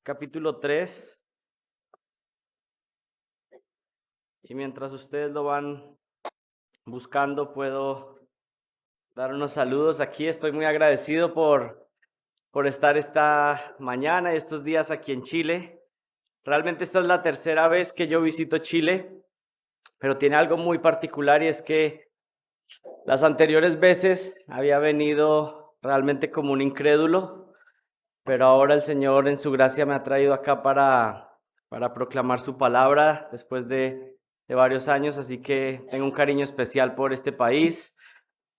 capítulo 3. Y mientras ustedes lo van buscando, puedo dar unos saludos aquí. Estoy muy agradecido por estar esta mañana y estos días aquí en Chile. Realmente esta es la tercera vez que yo visito Chile, pero tiene algo muy particular y es que las anteriores veces había venido realmente como un incrédulo, pero ahora el Señor en su gracia me ha traído acá para proclamar su palabra después de varios años, así que tengo un cariño especial por este país.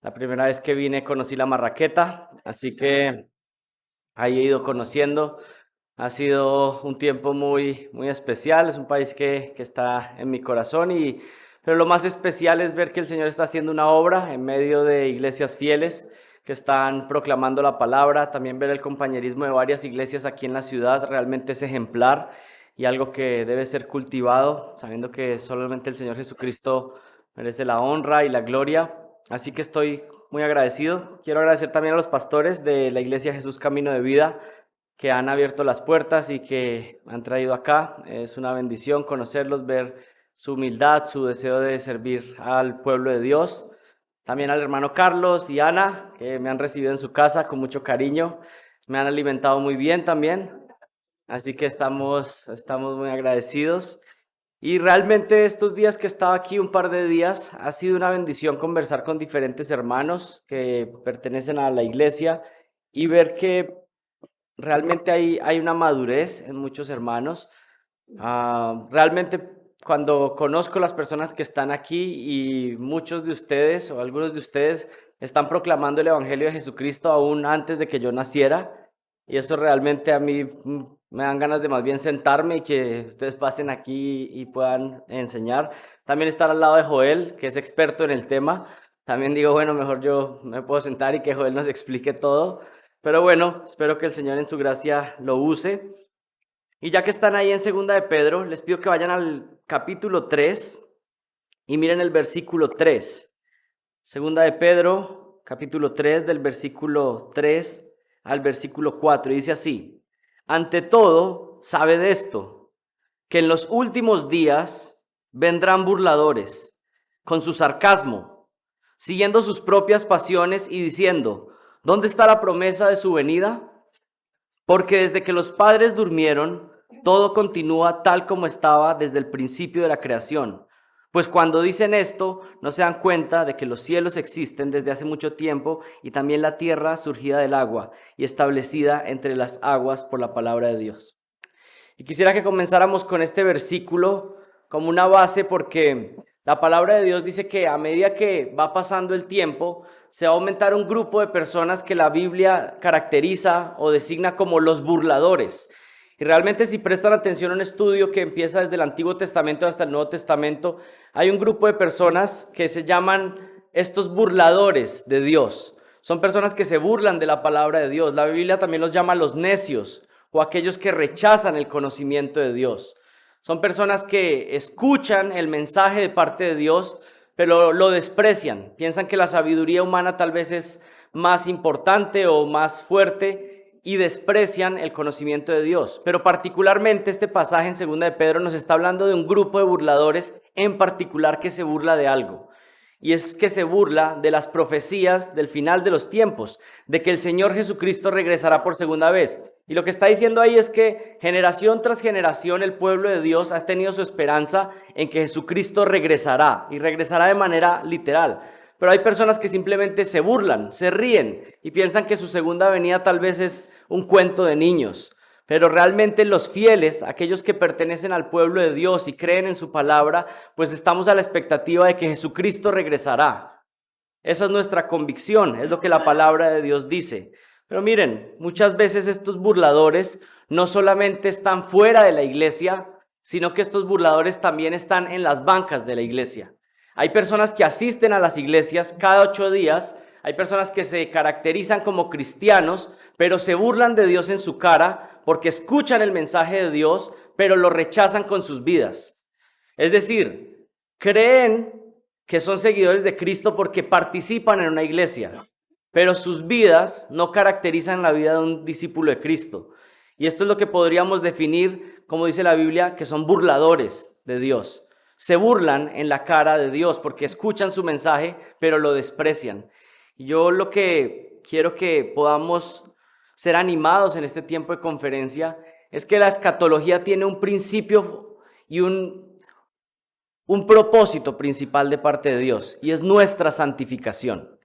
La primera vez que vine conocí la Marraqueta, así que ahí he ido conociendo. Ha sido un tiempo muy especial, es un país que está en mi corazón, pero lo más especial es ver que el Señor está haciendo una obra en medio de iglesias fieles que están proclamando la palabra. También ver el compañerismo de varias iglesias aquí en la ciudad realmente es ejemplar y algo que debe ser cultivado, sabiendo que solamente el Señor Jesucristo merece la honra y la gloria. Así que estoy muy agradecido. Quiero agradecer también a los pastores de la Iglesia Jesús Camino de Vida, que han abierto las puertas y que me han traído acá. Es una bendición conocerlos, ver su humildad, su deseo de servir al pueblo de Dios. También al hermano Carlos y Ana, que me han recibido en su casa con mucho cariño. Me han alimentado muy bien también, así que estamos muy agradecidos. Y realmente estos días que he estado aquí, un par de días, ha sido una bendición conversar con diferentes hermanos que pertenecen a la iglesia y ver que realmente hay una madurez en muchos hermanos. Realmente cuando conozco las personas que están aquí y muchos de ustedes o algunos de ustedes están proclamando el Evangelio de Jesucristo aún antes de que yo naciera, y eso realmente a mí me dan ganas de más bien sentarme y que ustedes pasen aquí y puedan enseñar. También estar al lado de Joel, que es experto en el tema. También digo, bueno, mejor yo me puedo sentar y que Joel nos explique todo. Pero bueno, espero que el Señor en su gracia lo use. Y ya que están ahí en Segunda de Pedro, les pido que vayan al capítulo 3 y miren el versículo 3. Segunda de Pedro, capítulo 3, del versículo 3 al versículo 4. Y dice así: ante todo, sabe de esto, que en los últimos días vendrán burladores, con su sarcasmo, siguiendo sus propias pasiones y diciendo: ¿dónde está la promesa de su venida? Porque desde que los padres durmieron, todo continúa tal como estaba desde el principio de la creación. Pues cuando dicen esto, no se dan cuenta de que los cielos existen desde hace mucho tiempo y también la tierra surgida del agua y establecida entre las aguas por la palabra de Dios. Y quisiera que comenzáramos con este versículo como una base, porque la palabra de Dios dice que a medida que va pasando el tiempo, se va a aumentar un grupo de personas que la Biblia caracteriza o designa como los burladores. Y realmente, si prestan atención a un estudio que empieza desde el Antiguo Testamento hasta el Nuevo Testamento, hay un grupo de personas que se llaman estos burladores de Dios. Son personas que se burlan de la palabra de Dios. La Biblia también los llama los necios o aquellos que rechazan el conocimiento de Dios. Son personas que escuchan el mensaje de parte de Dios, pero lo desprecian. Piensan que la sabiduría humana tal vez es más importante o más fuerte y desprecian el conocimiento de Dios. Pero particularmente este pasaje en 2 de Pedro nos está hablando de un grupo de burladores en particular que se burla de algo. Y es que se burla de las profecías del final de los tiempos, de que el Señor Jesucristo regresará por segunda vez. Y lo que está diciendo ahí es que generación tras generación el pueblo de Dios ha tenido su esperanza en que Jesucristo regresará, y regresará de manera literal. Pero hay personas que simplemente se burlan, se ríen y piensan que su segunda venida tal vez es un cuento de niños. Pero realmente los fieles, aquellos que pertenecen al pueblo de Dios y creen en su palabra, pues estamos a la expectativa de que Jesucristo regresará. Esa es nuestra convicción, es lo que la palabra de Dios dice. Pero miren, muchas veces estos burladores no solamente están fuera de la iglesia, sino que estos burladores también están en las bancas de la iglesia. Hay personas que asisten a las iglesias cada 8 días, hay personas que se caracterizan como cristianos, pero se burlan de Dios en su cara porque escuchan el mensaje de Dios, pero lo rechazan con sus vidas. Es decir, creen que son seguidores de Cristo porque participan en una iglesia, pero sus vidas no caracterizan la vida de un discípulo de Cristo. Y esto es lo que podríamos definir, como dice la Biblia, que son burladores de Dios. Se burlan en la cara de Dios porque escuchan su mensaje, pero lo desprecian. Y yo lo que quiero que podamos ser animados en este tiempo de conferencia es que la escatología tiene un principio y un propósito principal de parte de Dios, y es nuestra santificación.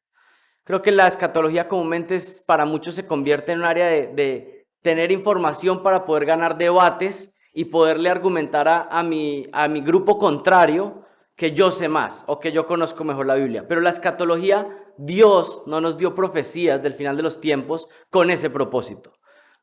Creo que la escatología comúnmente para muchos se convierte en un área de tener información para poder ganar debates y poderle argumentar a mi grupo contrario que yo sé más o que yo conozco mejor la Biblia. Pero la escatología, Dios no nos dio profecías del final de los tiempos con ese propósito.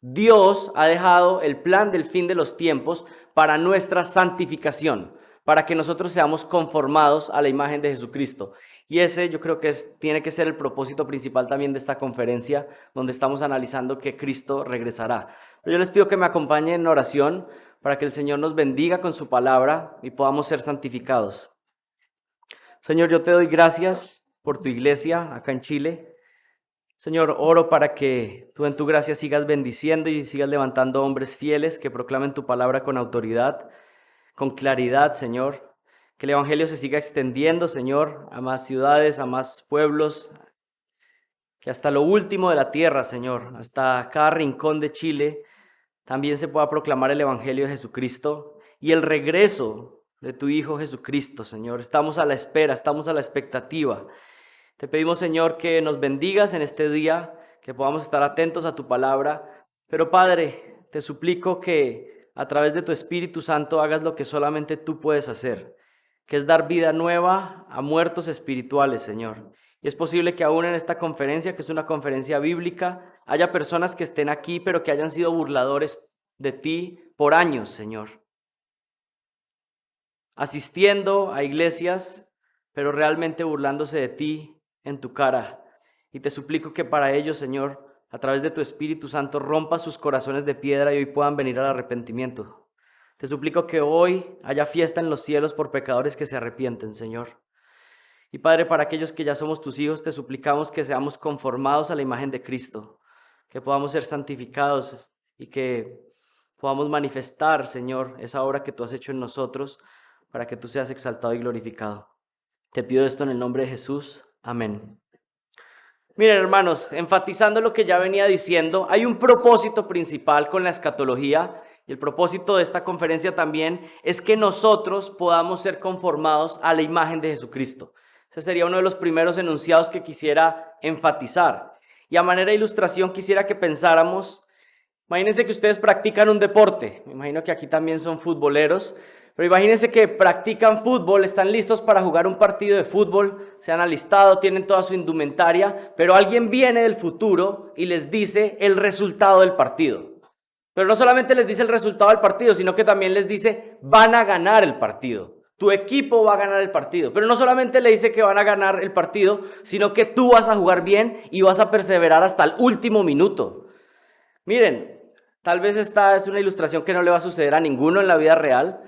Dios ha dejado el plan del fin de los tiempos para nuestra santificación, para que nosotros seamos conformados a la imagen de Jesucristo. Y ese yo creo que tiene que ser el propósito principal también de esta conferencia, donde estamos analizando que Cristo regresará. Pero yo les pido que me acompañen en oración para que el Señor nos bendiga con su palabra y podamos ser santificados. Señor, yo te doy gracias por tu iglesia acá en Chile. Señor, oro para que tú en tu gracia sigas bendiciendo y sigas levantando hombres fieles que proclamen tu palabra con autoridad, con claridad, Señor. Que el evangelio se siga extendiendo, Señor, a más ciudades, a más pueblos, que hasta lo último de la tierra, Señor, hasta cada rincón de Chile, también se pueda proclamar el evangelio de Jesucristo y el regreso de tu Hijo Jesucristo, Señor. Estamos a la espera, estamos a la expectativa. Te pedimos, Señor, que nos bendigas en este día, que podamos estar atentos a tu palabra. Pero, Padre, te suplico que a través de tu Espíritu Santo hagas lo que solamente tú puedes hacer, que es dar vida nueva a muertos espirituales, Señor. Y es posible que aún en esta conferencia, que es una conferencia bíblica, haya personas que estén aquí, pero que hayan sido burladores de ti por años, Señor. Asistiendo a iglesias, pero realmente burlándose de ti en tu cara. Y te suplico que para ellos, Señor, a través de tu Espíritu Santo, rompa sus corazones de piedra y hoy puedan venir al arrepentimiento. Te suplico que hoy haya fiesta en los cielos por pecadores que se arrepienten, Señor. Y Padre, para aquellos que ya somos tus hijos, te suplicamos que seamos conformados a la imagen de Cristo, que podamos ser santificados y que podamos manifestar, Señor, esa obra que tú has hecho en nosotros para que tú seas exaltado y glorificado. Te pido esto en el nombre de Jesús. Amén. Miren, hermanos, enfatizando lo que ya venía diciendo, hay un propósito principal con la escatología. Y el propósito de esta conferencia también es que nosotros podamos ser conformados a la imagen de Jesucristo. Ese sería uno de los primeros enunciados que quisiera enfatizar. Y a manera de ilustración quisiera que pensáramos, imagínense que ustedes practican un deporte. Me imagino que aquí también son futboleros. Pero imagínense que practican fútbol, están listos para jugar un partido de fútbol, se han alistado, tienen toda su indumentaria, pero alguien viene del futuro y les dice el resultado del partido. Pero no solamente les dice el resultado del partido, sino que también les dice, van a ganar el partido. Tu equipo va a ganar el partido. Pero no solamente le dice que van a ganar el partido, sino que tú vas a jugar bien y vas a perseverar hasta el último minuto. Miren, tal vez esta es una ilustración que no le va a suceder a ninguno en la vida real,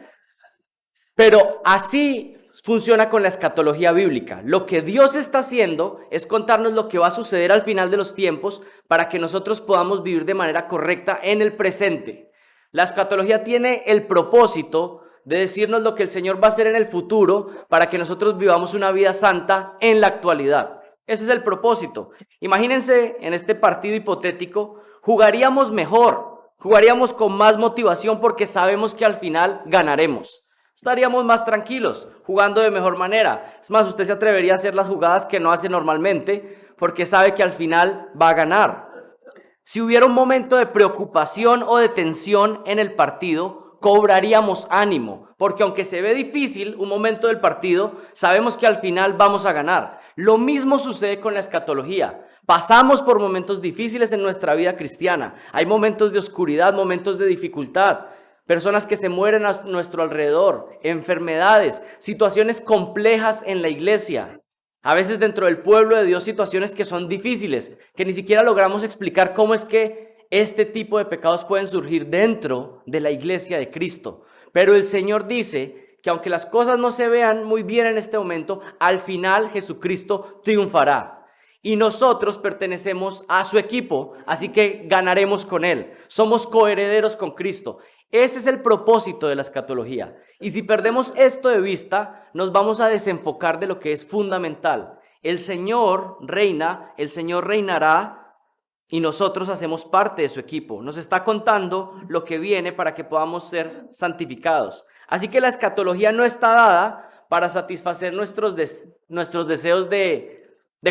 pero así funciona con la escatología bíblica. Lo que Dios está haciendo es contarnos lo que va a suceder al final de los tiempos para que nosotros podamos vivir de manera correcta en el presente. La escatología tiene el propósito de decirnos lo que el Señor va a hacer en el futuro para que nosotros vivamos una vida santa en la actualidad. Ese es el propósito. Imagínense en este partido hipotético, jugaríamos mejor, jugaríamos con más motivación porque sabemos que al final ganaremos. Estaríamos más tranquilos, jugando de mejor manera. Es más, usted se atrevería a hacer las jugadas que no hace normalmente porque sabe que al final va a ganar. Si hubiera un momento de preocupación o de tensión en el partido, cobraríamos ánimo, porque aunque se ve difícil un momento del partido, sabemos que al final vamos a ganar. Lo mismo sucede con la escatología. Pasamos por momentos difíciles en nuestra vida cristiana. Hay momentos de oscuridad, momentos de dificultad. Personas que se mueren a nuestro alrededor, enfermedades, situaciones complejas en la iglesia. A veces dentro del pueblo de Dios situaciones que son difíciles, que ni siquiera logramos explicar cómo es que este tipo de pecados pueden surgir dentro de la iglesia de Cristo. Pero el Señor dice que aunque las cosas no se vean muy bien en este momento, al final Jesucristo triunfará. y nosotros pertenecemos a su equipo, así que ganaremos con él. Somos coherederos con Cristo. Ese es el propósito de la escatología. Y si perdemos esto de vista, nos vamos a desenfocar de lo que es fundamental. El Señor reina, el Señor reinará y nosotros hacemos parte de su equipo. Nos está contando lo que viene para que podamos ser santificados. Así que la escatología no está dada para satisfacer nuestros deseos de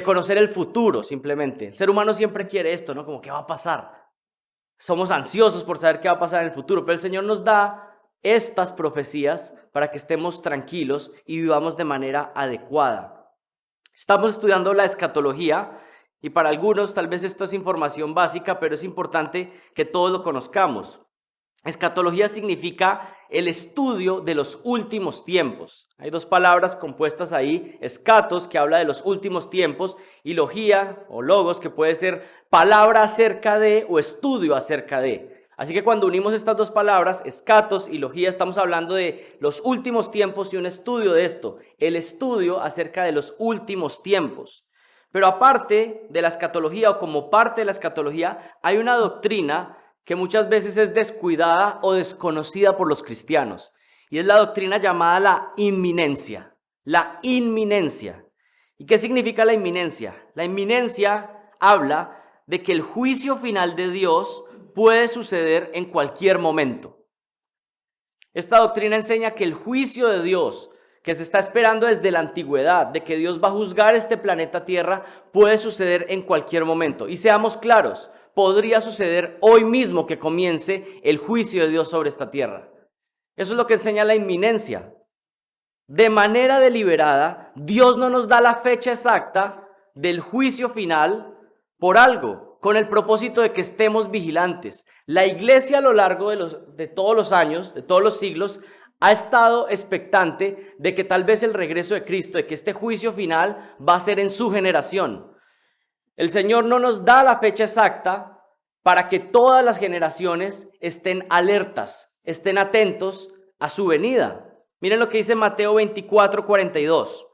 conocer el futuro, simplemente. El ser humano siempre quiere esto, ¿no? Como, ¿qué va a pasar? Somos ansiosos por saber qué va a pasar en el futuro, pero el Señor nos da estas profecías para que estemos tranquilos y vivamos de manera adecuada. Estamos estudiando la escatología y para algunos tal vez esto es información básica, pero es importante que todos lo conozcamos. Escatología significa el estudio de los últimos tiempos. Hay dos palabras compuestas ahí, escatos, que habla de los últimos tiempos, y logía o logos, que puede ser palabra acerca de o estudio acerca de. Así que cuando unimos estas dos palabras, escatos y logía, estamos hablando de los últimos tiempos y un estudio de esto, el estudio acerca de los últimos tiempos. Pero aparte de la escatología o como parte de la escatología, hay una doctrina que muchas veces es descuidada o desconocida por los cristianos. Y es la doctrina llamada la inminencia. La inminencia. ¿Y qué significa la inminencia? La inminencia habla de que el juicio final de Dios puede suceder en cualquier momento. Esta doctrina enseña que el juicio de Dios, que se está esperando desde la antigüedad, de que Dios va a juzgar este planeta Tierra, puede suceder en cualquier momento. Y seamos claros, podría suceder hoy mismo que comience el juicio de Dios sobre esta tierra. Eso es lo que enseña la inminencia. De manera deliberada, Dios no nos da la fecha exacta del juicio final por algo, con el propósito de que estemos vigilantes. La iglesia a lo largo de todos los años, de todos los siglos, ha estado expectante de que tal vez el regreso de Cristo, de que este juicio final va a ser en su generación. El Señor no nos da la fecha exacta para que todas las generaciones estén alertas, estén atentos a su venida. Miren lo que dice Mateo 24:42.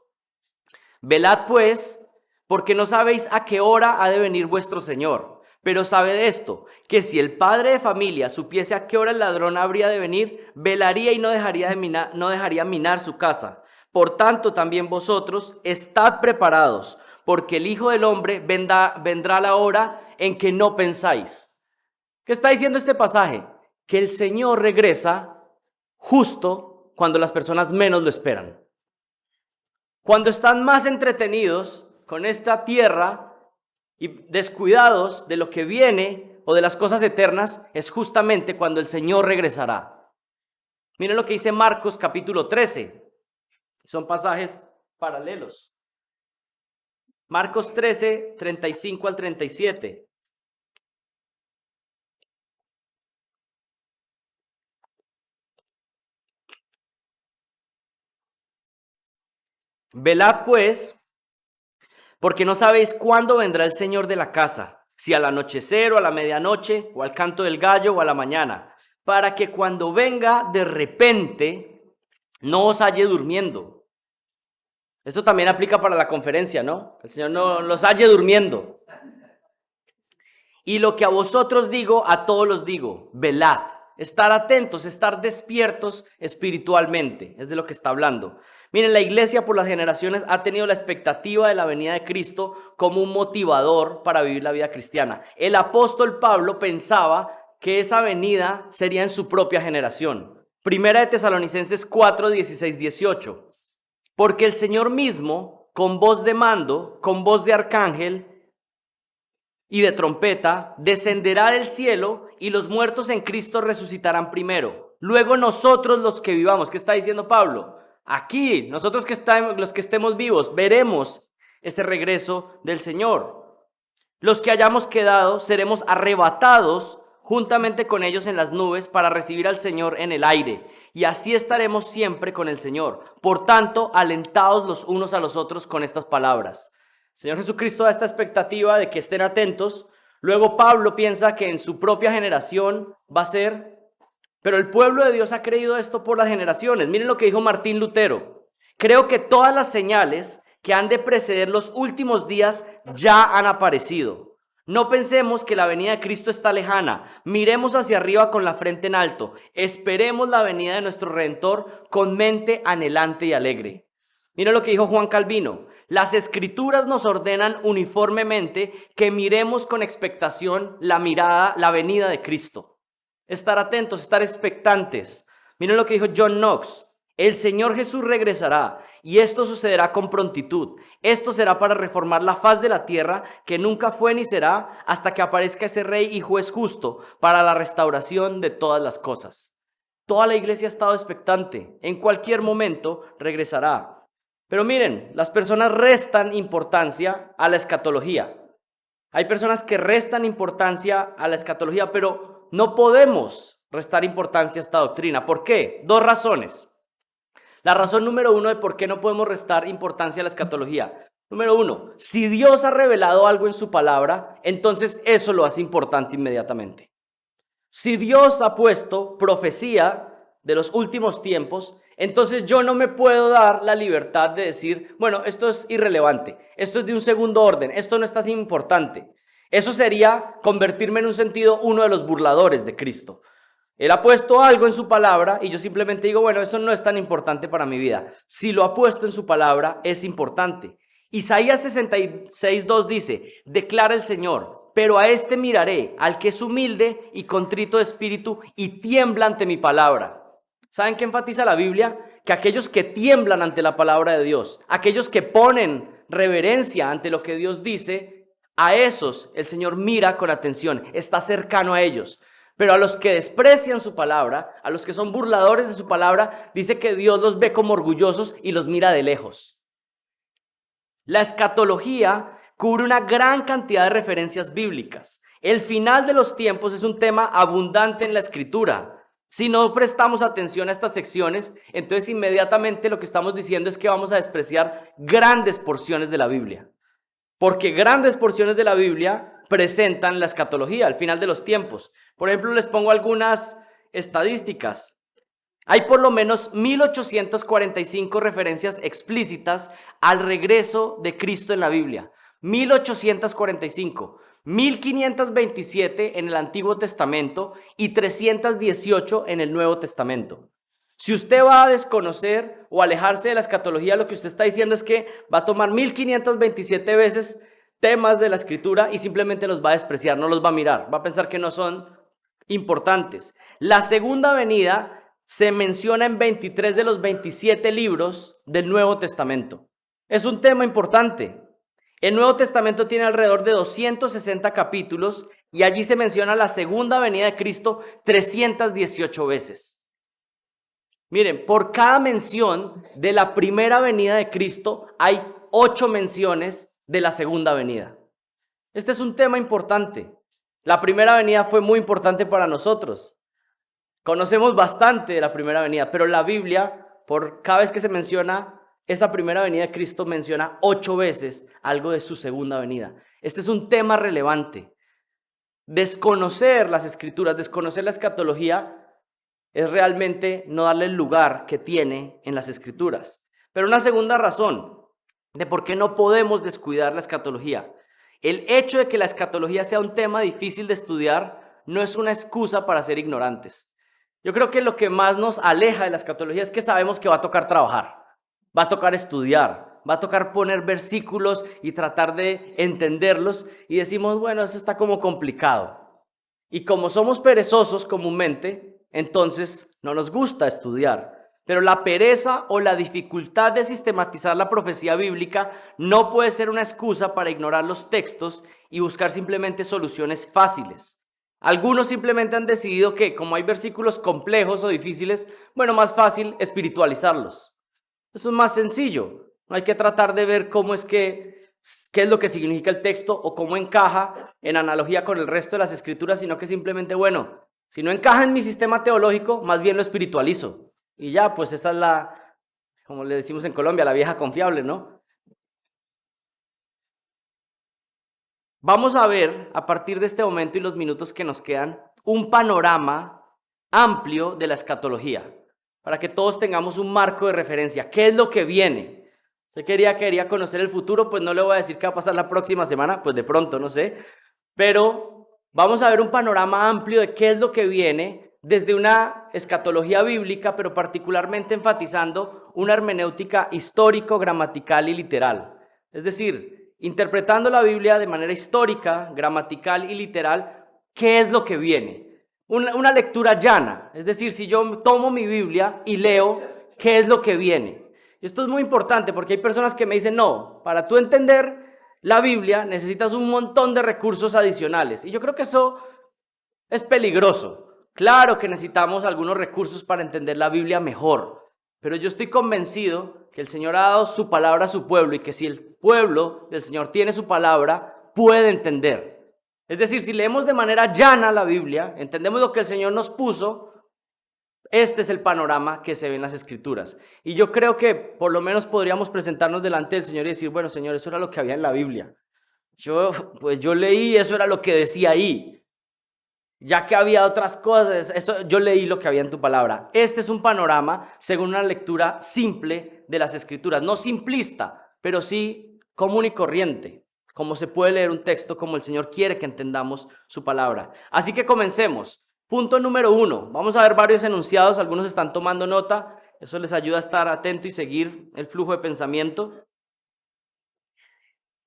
Velad pues, porque no sabéis a qué hora ha de venir vuestro Señor. Pero sabed esto, que si el padre de familia supiese a qué hora el ladrón habría de venir, velaría y no dejaría minar su casa. Por tanto, también vosotros estad preparados, porque el Hijo del Hombre vendrá la hora en que no pensáis. ¿Qué está diciendo este pasaje? Que el Señor regresa justo cuando las personas menos lo esperan. Cuando están más entretenidos con esta tierra y descuidados de lo que viene o de las cosas eternas, es justamente cuando el Señor regresará. Miren lo que dice Marcos capítulo 13. Son pasajes paralelos. Marcos 13, 35 al 37. Velad pues, porque no sabéis cuándo vendrá el Señor de la casa, si al anochecer o a la medianoche, o al canto del gallo o a la mañana, para que cuando venga de repente no os halle durmiendo. Esto también aplica para la conferencia, ¿no? El Señor no los halle durmiendo. Y lo que a vosotros digo, a todos los digo, velad. Estar atentos, estar despiertos espiritualmente, es de lo que está hablando. Miren, la iglesia por las generaciones ha tenido la expectativa de la venida de Cristo como un motivador para vivir la vida cristiana. El apóstol Pablo pensaba que esa venida sería en su propia generación. Primera de Tesalonicenses 4, 16, 18. Porque el Señor mismo, con voz de mando, con voz de arcángel y de trompeta, descenderá del cielo y los muertos en Cristo resucitarán primero. Luego nosotros los que vivamos, ¿qué está diciendo Pablo? Aquí, nosotros los que estemos vivos, veremos este regreso del Señor. Los que hayamos quedado seremos arrebatados juntamente con ellos en las nubes para recibir al Señor en el aire. Y así estaremos siempre con el Señor. Por tanto, alentaos los unos a los otros con estas palabras. El Señor Jesucristo da esta expectativa de que estén atentos. Luego Pablo piensa que en su propia generación va a ser, pero el pueblo de Dios ha creído esto por las generaciones. Miren lo que dijo Martín Lutero. Creo que todas las señales que han de preceder los últimos días ya han aparecido. No pensemos que la venida de Cristo está lejana. Miremos hacia arriba con la frente en alto. Esperemos la venida de nuestro Redentor con mente anhelante y alegre. Mira lo que dijo Juan Calvino. Las Escrituras nos ordenan uniformemente que miremos con expectación la venida de Cristo. Estar atentos, estar expectantes. Miren lo que dijo John Knox. El Señor Jesús regresará y esto sucederá con prontitud. Esto será para reformar la faz de la tierra que nunca fue ni será hasta que aparezca ese Rey y Juez justo para la restauración de todas las cosas. Toda la iglesia ha estado expectante. En cualquier momento regresará. Pero miren, las personas restan importancia a la escatología. Hay personas que restan importancia a la escatología, pero no podemos restar importancia a esta doctrina. ¿Por qué? Dos razones. La razón número uno de por qué no podemos restar importancia a la escatología. Número uno, si Dios ha revelado algo en su palabra, entonces eso lo hace importante inmediatamente. Si Dios ha puesto profecía de los últimos tiempos, entonces yo no me puedo dar la libertad de decir, bueno, esto es irrelevante, esto es de un segundo orden, esto no es tan importante. Eso sería convertirme en un sentido uno de los burladores de Cristo. Él ha puesto algo en su palabra y yo simplemente digo, bueno, eso no es tan importante para mi vida. Si lo ha puesto en su palabra, es importante. Isaías 66:2 dice, declara el Señor, pero a este miraré, al que es humilde y contrito de espíritu y tiembla ante mi palabra. ¿Saben qué enfatiza la Biblia? Que aquellos que tiemblan ante la palabra de Dios, aquellos que ponen reverencia ante lo que Dios dice, a esos el Señor mira con atención, está cercano a ellos. Pero a los que desprecian su palabra, a los que son burladores de su palabra, dice que Dios los ve como orgullosos y los mira de lejos. La escatología cubre una gran cantidad de referencias bíblicas. El final de los tiempos es un tema abundante en la Escritura. Si no prestamos atención a estas secciones, entonces inmediatamente lo que estamos diciendo es que vamos a despreciar grandes porciones de la Biblia. Porque grandes porciones de la Biblia presentan la escatología, al final de los tiempos. Por ejemplo, les pongo algunas estadísticas. Hay por lo menos 1845 referencias explícitas al regreso de Cristo en la Biblia. 1845. 1527 en el Antiguo Testamento y 318 en el Nuevo Testamento. Si usted va a desconocer o alejarse de la escatología, lo que usted está diciendo es que va a tomar 1527 veces temas de la Escritura y simplemente los va a despreciar, no los va a mirar, va a pensar que no son importantes. La segunda venida se menciona en 23 de los 27 libros del Nuevo Testamento. Es un tema importante. El Nuevo Testamento tiene alrededor de 260 capítulos y allí se menciona la segunda venida de Cristo 318 veces. Miren, por cada mención de la primera venida de Cristo hay 8 menciones de la segunda venida. Este es un tema importante. La primera venida fue muy importante para nosotros. Conocemos bastante de la primera venida, pero la Biblia, por cada vez que se menciona esa primera venida de Cristo, menciona 8 veces algo de su segunda venida. Este es un tema relevante. Desconocer las Escrituras, desconocer la escatología, es realmente no darle el lugar que tiene en las Escrituras. Pero una segunda razón de por qué no podemos descuidar la escatología. El hecho de que la escatología sea un tema difícil de estudiar no es una excusa para ser ignorantes. Yo creo que lo que más nos aleja de la escatología es que sabemos que va a tocar trabajar, va a tocar estudiar, va a tocar poner versículos y tratar de entenderlos y decimos, bueno, eso está como complicado. Y como somos perezosos comúnmente, entonces no nos gusta estudiar. Pero la pereza o la dificultad de sistematizar la profecía bíblica no puede ser una excusa para ignorar los textos y buscar simplemente soluciones fáciles. Algunos simplemente han decidido que, como hay versículos complejos o difíciles, bueno, más fácil espiritualizarlos. Eso es más sencillo. No hay que tratar de ver qué es lo que significa el texto o cómo encaja en analogía con el resto de las escrituras, sino que simplemente, bueno, si no encaja en mi sistema teológico, más bien lo espiritualizo. Y ya, pues esta es como le decimos en Colombia, la vieja confiable, ¿no? Vamos a ver, a partir de este momento y los minutos que nos quedan, un panorama amplio de la escatología, para que todos tengamos un marco de referencia. ¿Qué es lo que viene? Usted quería conocer el futuro, pues no le voy a decir qué va a pasar la próxima semana, pues de pronto, no sé. Pero vamos a ver un panorama amplio de qué es lo que viene desde una escatología bíblica, pero particularmente enfatizando una hermenéutica histórico, gramatical y literal. Es decir, interpretando la Biblia de manera histórica, gramatical y literal, ¿qué es lo que viene? Una lectura llana, es decir, si yo tomo mi Biblia y leo, ¿qué es lo que viene? Esto es muy importante porque hay personas que me dicen, no, para tú entender la Biblia necesitas un montón de recursos adicionales. Y yo creo que eso es peligroso. Claro que necesitamos algunos recursos para entender la Biblia mejor, pero yo estoy convencido que el Señor ha dado su palabra a su pueblo y que si el pueblo del Señor tiene su palabra, puede entender. Es decir, si leemos de manera llana la Biblia, entendemos lo que el Señor nos puso, este es el panorama que se ve en las Escrituras. Y yo creo que por lo menos podríamos presentarnos delante del Señor y decir, bueno, Señor, eso era lo que había en la Biblia. Yo leí, eso era lo que decía ahí. Ya que había otras cosas, yo leí lo que había en tu palabra. Este es un panorama según una lectura simple de las Escrituras. No simplista, pero sí común y corriente. Como se puede leer un texto como el Señor quiere que entendamos su palabra. Así que comencemos. Punto número 1. Vamos a ver varios enunciados. Algunos están tomando nota. Eso les ayuda a estar atento y seguir el flujo de pensamiento.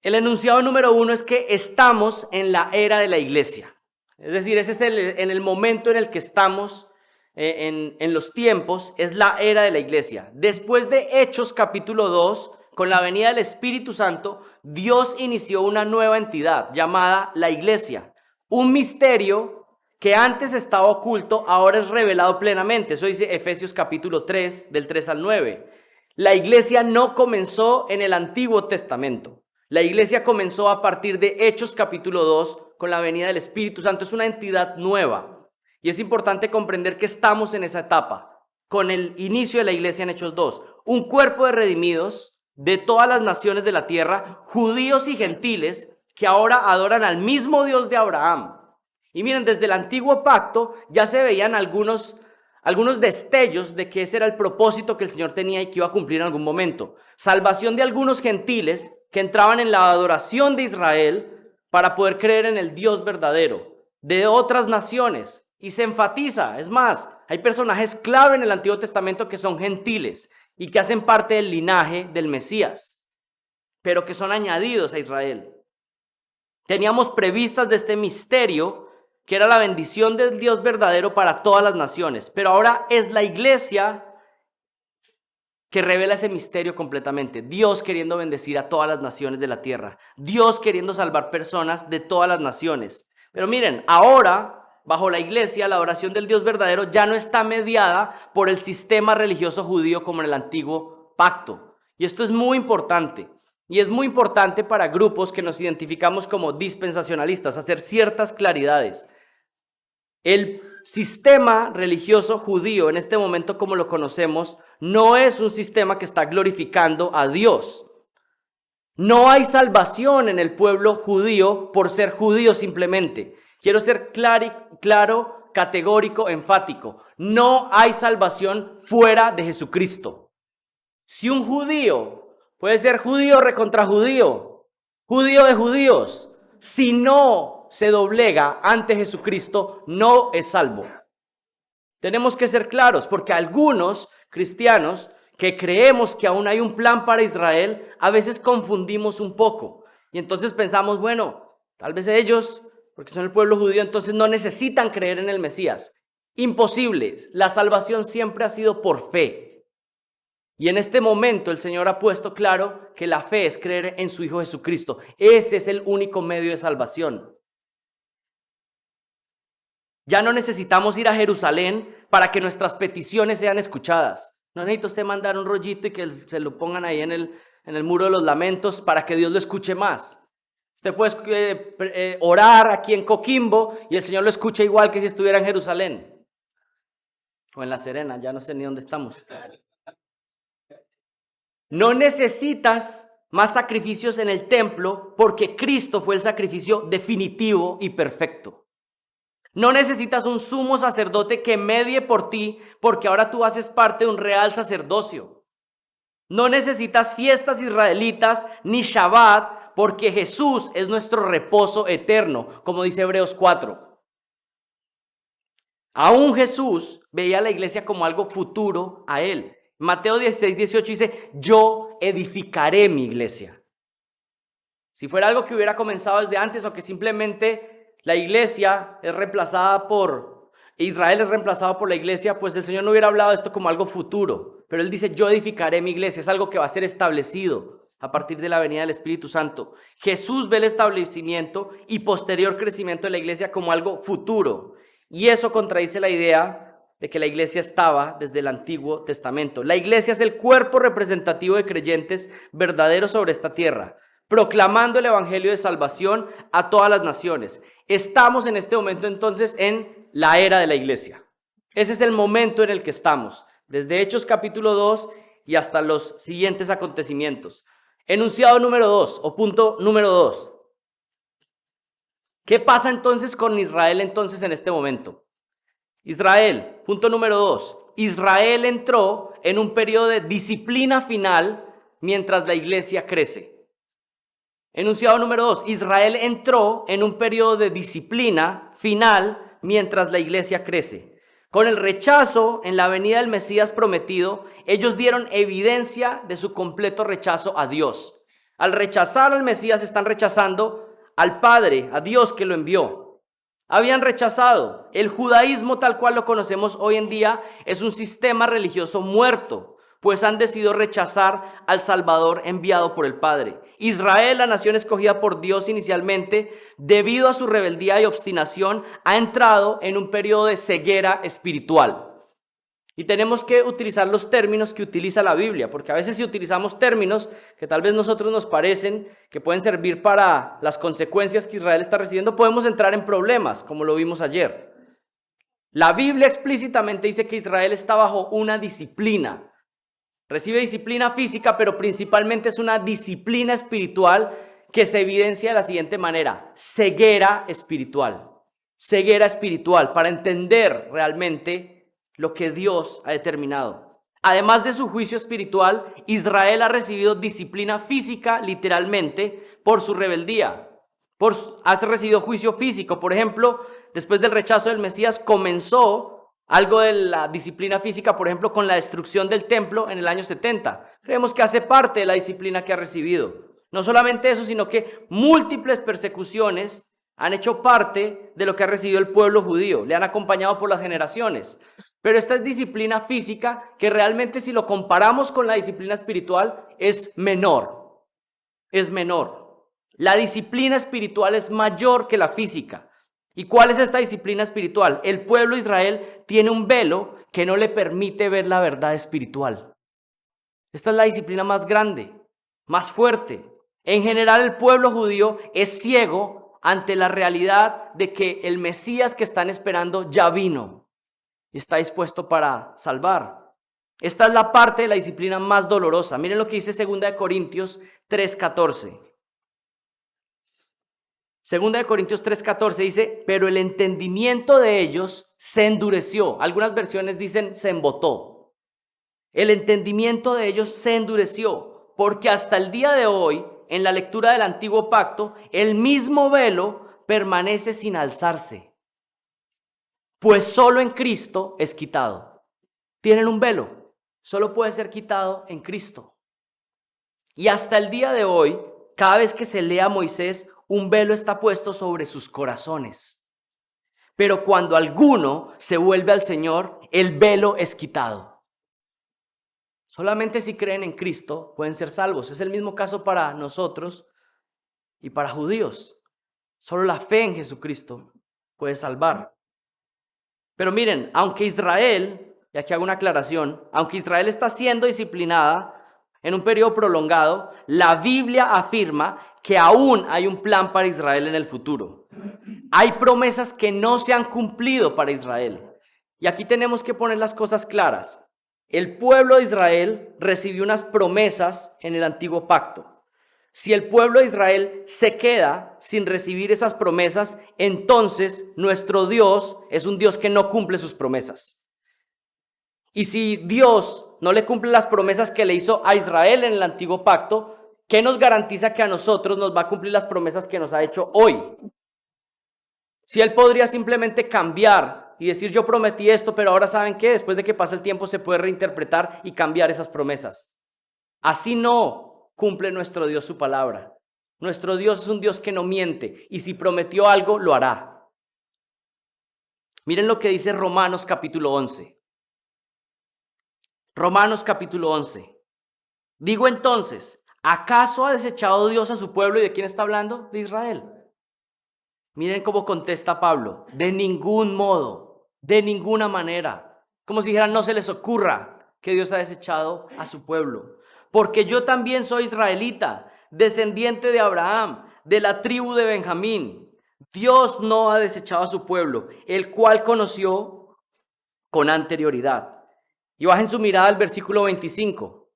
El enunciado número 1 es que estamos en la era de la iglesia. Es decir, ese es en el momento en el que estamos, en los tiempos, es la era de la iglesia. Después de Hechos capítulo 2, con la venida del Espíritu Santo, Dios inició una nueva entidad llamada la iglesia. Un misterio que antes estaba oculto, ahora es revelado plenamente. Eso dice Efesios capítulo 3, del 3 al 9. La iglesia no comenzó en el Antiguo Testamento. La iglesia comenzó a partir de Hechos capítulo 2 con la venida del Espíritu Santo. Es una entidad nueva y es importante comprender que estamos en esa etapa con el inicio de la iglesia en Hechos 2. Un cuerpo de redimidos de todas las naciones de la tierra, judíos y gentiles, que ahora adoran al mismo Dios de Abraham. Y miren, desde el antiguo pacto ya se veían algunos destellos de que ese era el propósito que el Señor tenía y que iba a cumplir en algún momento. Salvación de algunos gentiles que entraban en la adoración de Israel para poder creer en el Dios verdadero, de otras naciones. Y se enfatiza, es más, hay personajes clave en el Antiguo Testamento que son gentiles y que hacen parte del linaje del Mesías, pero que son añadidos a Israel. Teníamos previstas de este misterio que era la bendición del Dios verdadero para todas las naciones, pero ahora es la iglesia que revela ese misterio completamente. Dios queriendo bendecir a todas las naciones de la tierra. Dios queriendo salvar personas de todas las naciones. Pero miren, ahora, bajo la iglesia, la adoración del Dios verdadero ya no está mediada por el sistema religioso judío como en el antiguo pacto. Y esto es muy importante. Y es muy importante para grupos que nos identificamos como dispensacionalistas, hacer ciertas claridades. El sistema religioso judío en este momento como lo conocemos no es un sistema que está glorificando a Dios. No hay salvación en el pueblo judío por ser judío simplemente. Quiero ser claro, categórico, enfático. No hay salvación fuera de Jesucristo. Si un judío puede ser judío recontra judío, judío de judíos, si no se doblega ante Jesucristo, no es salvo. Tenemos que ser claros, porque algunos cristianos que creemos que aún hay un plan para Israel, a veces confundimos un poco. Y entonces pensamos, bueno, tal vez ellos, porque son el pueblo judío, entonces no necesitan creer en el Mesías. Imposible. La salvación siempre ha sido por fe. Y en este momento el Señor ha puesto claro que la fe es creer en su Hijo Jesucristo. Ese es el único medio de salvación. Ya no necesitamos ir a Jerusalén para que nuestras peticiones sean escuchadas. No necesita usted mandar un rollito y que se lo pongan ahí en el muro de los lamentos para que Dios lo escuche más. Usted puede orar aquí en Coquimbo y el Señor lo escucha igual que si estuviera en Jerusalén. O en La Serena, ya no sé ni dónde estamos. No necesitas más sacrificios en el templo porque Cristo fue el sacrificio definitivo y perfecto. No necesitas un sumo sacerdote que medie por ti porque ahora tú haces parte de un real sacerdocio. No necesitas fiestas israelitas ni Shabbat, porque Jesús es nuestro reposo eterno, como dice Hebreos 4. Aún Jesús veía a la iglesia como algo futuro a él. Mateo 16:18 dice, yo edificaré mi iglesia. Si fuera algo que hubiera comenzado desde antes o que simplemente la iglesia es reemplazada por Israel es reemplazado por la iglesia, pues el Señor no hubiera hablado de esto como algo futuro. Pero Él dice, yo edificaré mi iglesia. Es algo que va a ser establecido a partir de la venida del Espíritu Santo. Jesús ve el establecimiento y posterior crecimiento de la iglesia como algo futuro. Y eso contradice la idea de que la iglesia estaba desde el Antiguo Testamento. La iglesia es el cuerpo representativo de creyentes verdaderos sobre esta tierra, proclamando el evangelio de salvación a todas las naciones. Estamos en este momento entonces en la era de la iglesia. Ese es el momento en el que estamos, desde Hechos capítulo 2 y hasta los siguientes acontecimientos. Enunciado número 2 o punto número 2. ¿Qué pasa entonces con Israel entonces en este momento? Israel, punto número 2. Israel entró en un periodo de disciplina final mientras la iglesia crece. Enunciado número 2. Israel entró en un periodo de disciplina final mientras la iglesia crece. Con el rechazo en la venida del Mesías prometido, ellos dieron evidencia de su completo rechazo a Dios. Al rechazar al Mesías están rechazando al Padre, a Dios que lo envió. Habían rechazado. El judaísmo tal cual lo conocemos hoy en día es un sistema religioso muerto, pues han decidido rechazar al Salvador enviado por el Padre. Israel, la nación escogida por Dios inicialmente, debido a su rebeldía y obstinación, ha entrado en un periodo de ceguera espiritual. Y tenemos que utilizar los términos que utiliza la Biblia, porque a veces si utilizamos términos que tal vez nosotros nos parecen que pueden servir para las consecuencias que Israel está recibiendo, podemos entrar en problemas, como lo vimos ayer. La Biblia explícitamente dice que Israel está bajo una disciplina. Recibe disciplina física, pero principalmente es una disciplina espiritual que se evidencia de la siguiente manera: ceguera espiritual. Ceguera espiritual, para entender realmente lo que Dios ha determinado. Además de su juicio espiritual, Israel ha recibido disciplina física, literalmente, por su rebeldía. Ha recibido juicio físico. Por ejemplo, después del rechazo del Mesías, comenzó algo de la disciplina física, por ejemplo, con la destrucción del templo en el año 70. Creemos que hace parte de la disciplina que ha recibido. No solamente eso, sino que múltiples persecuciones han hecho parte de lo que ha recibido el pueblo judío. Le han acompañado por las generaciones. Pero esta es disciplina física que realmente, si lo comparamos con la disciplina espiritual, es menor. Es menor. La disciplina espiritual es mayor que la física. ¿Y cuál es esta disciplina espiritual? El pueblo de Israel tiene un velo que no le permite ver la verdad espiritual. Esta es la disciplina más grande, más fuerte. En general, el pueblo judío es ciego ante la realidad de que el Mesías que están esperando ya vino y está dispuesto para salvar. Esta es la parte de la disciplina más dolorosa. Miren lo que dice 2 Corintios 3:14. 2 Corintios 3:14 dice, pero el entendimiento de ellos se endureció. Algunas versiones dicen se embotó. El entendimiento de ellos se endureció, porque hasta el día de hoy, en la lectura del Antiguo Pacto, el mismo velo permanece sin alzarse. Pues solo en Cristo es quitado. Tienen un velo, solo puede ser quitado en Cristo. Y hasta el día de hoy, cada vez que se lee a Moisés, un velo está puesto sobre sus corazones. Pero cuando alguno se vuelve al Señor, el velo es quitado. Solamente si creen en Cristo pueden ser salvos. Es el mismo caso para nosotros y para judíos. Solo la fe en Jesucristo puede salvar. Pero miren, aunque Israel, y aquí hago una aclaración, aunque Israel está siendo disciplinada en un periodo prolongado, la Biblia afirma que aún hay un plan para Israel en el futuro. Hay promesas que no se han cumplido para Israel. Y aquí tenemos que poner las cosas claras. El pueblo de Israel recibió unas promesas en el antiguo pacto. Si el pueblo de Israel se queda sin recibir esas promesas, entonces nuestro Dios es un Dios que no cumple sus promesas. Y si Dios no le cumple las promesas que le hizo a Israel en el antiguo pacto, ¿qué nos garantiza que a nosotros nos va a cumplir las promesas que nos ha hecho hoy? Si Él podría simplemente cambiar y decir yo prometí esto, pero ahora ¿saben qué? Después de que pase el tiempo se puede reinterpretar y cambiar esas promesas. Así no cumple nuestro Dios su palabra. Nuestro Dios es un Dios que no miente y si prometió algo, lo hará. Miren lo que dice Romanos capítulo 11. Romanos capítulo 11. Digo entonces, ¿acaso ha desechado Dios a su pueblo? ¿Y de quién está hablando? De Israel. Miren cómo contesta Pablo. De ningún modo, de ninguna manera. Como si dijeran, no se les ocurra que Dios ha desechado a su pueblo. Porque yo también soy israelita, descendiente de Abraham, de la tribu de Benjamín. Dios no ha desechado a su pueblo, el cual conoció con anterioridad. Y bajen su mirada al versículo 25.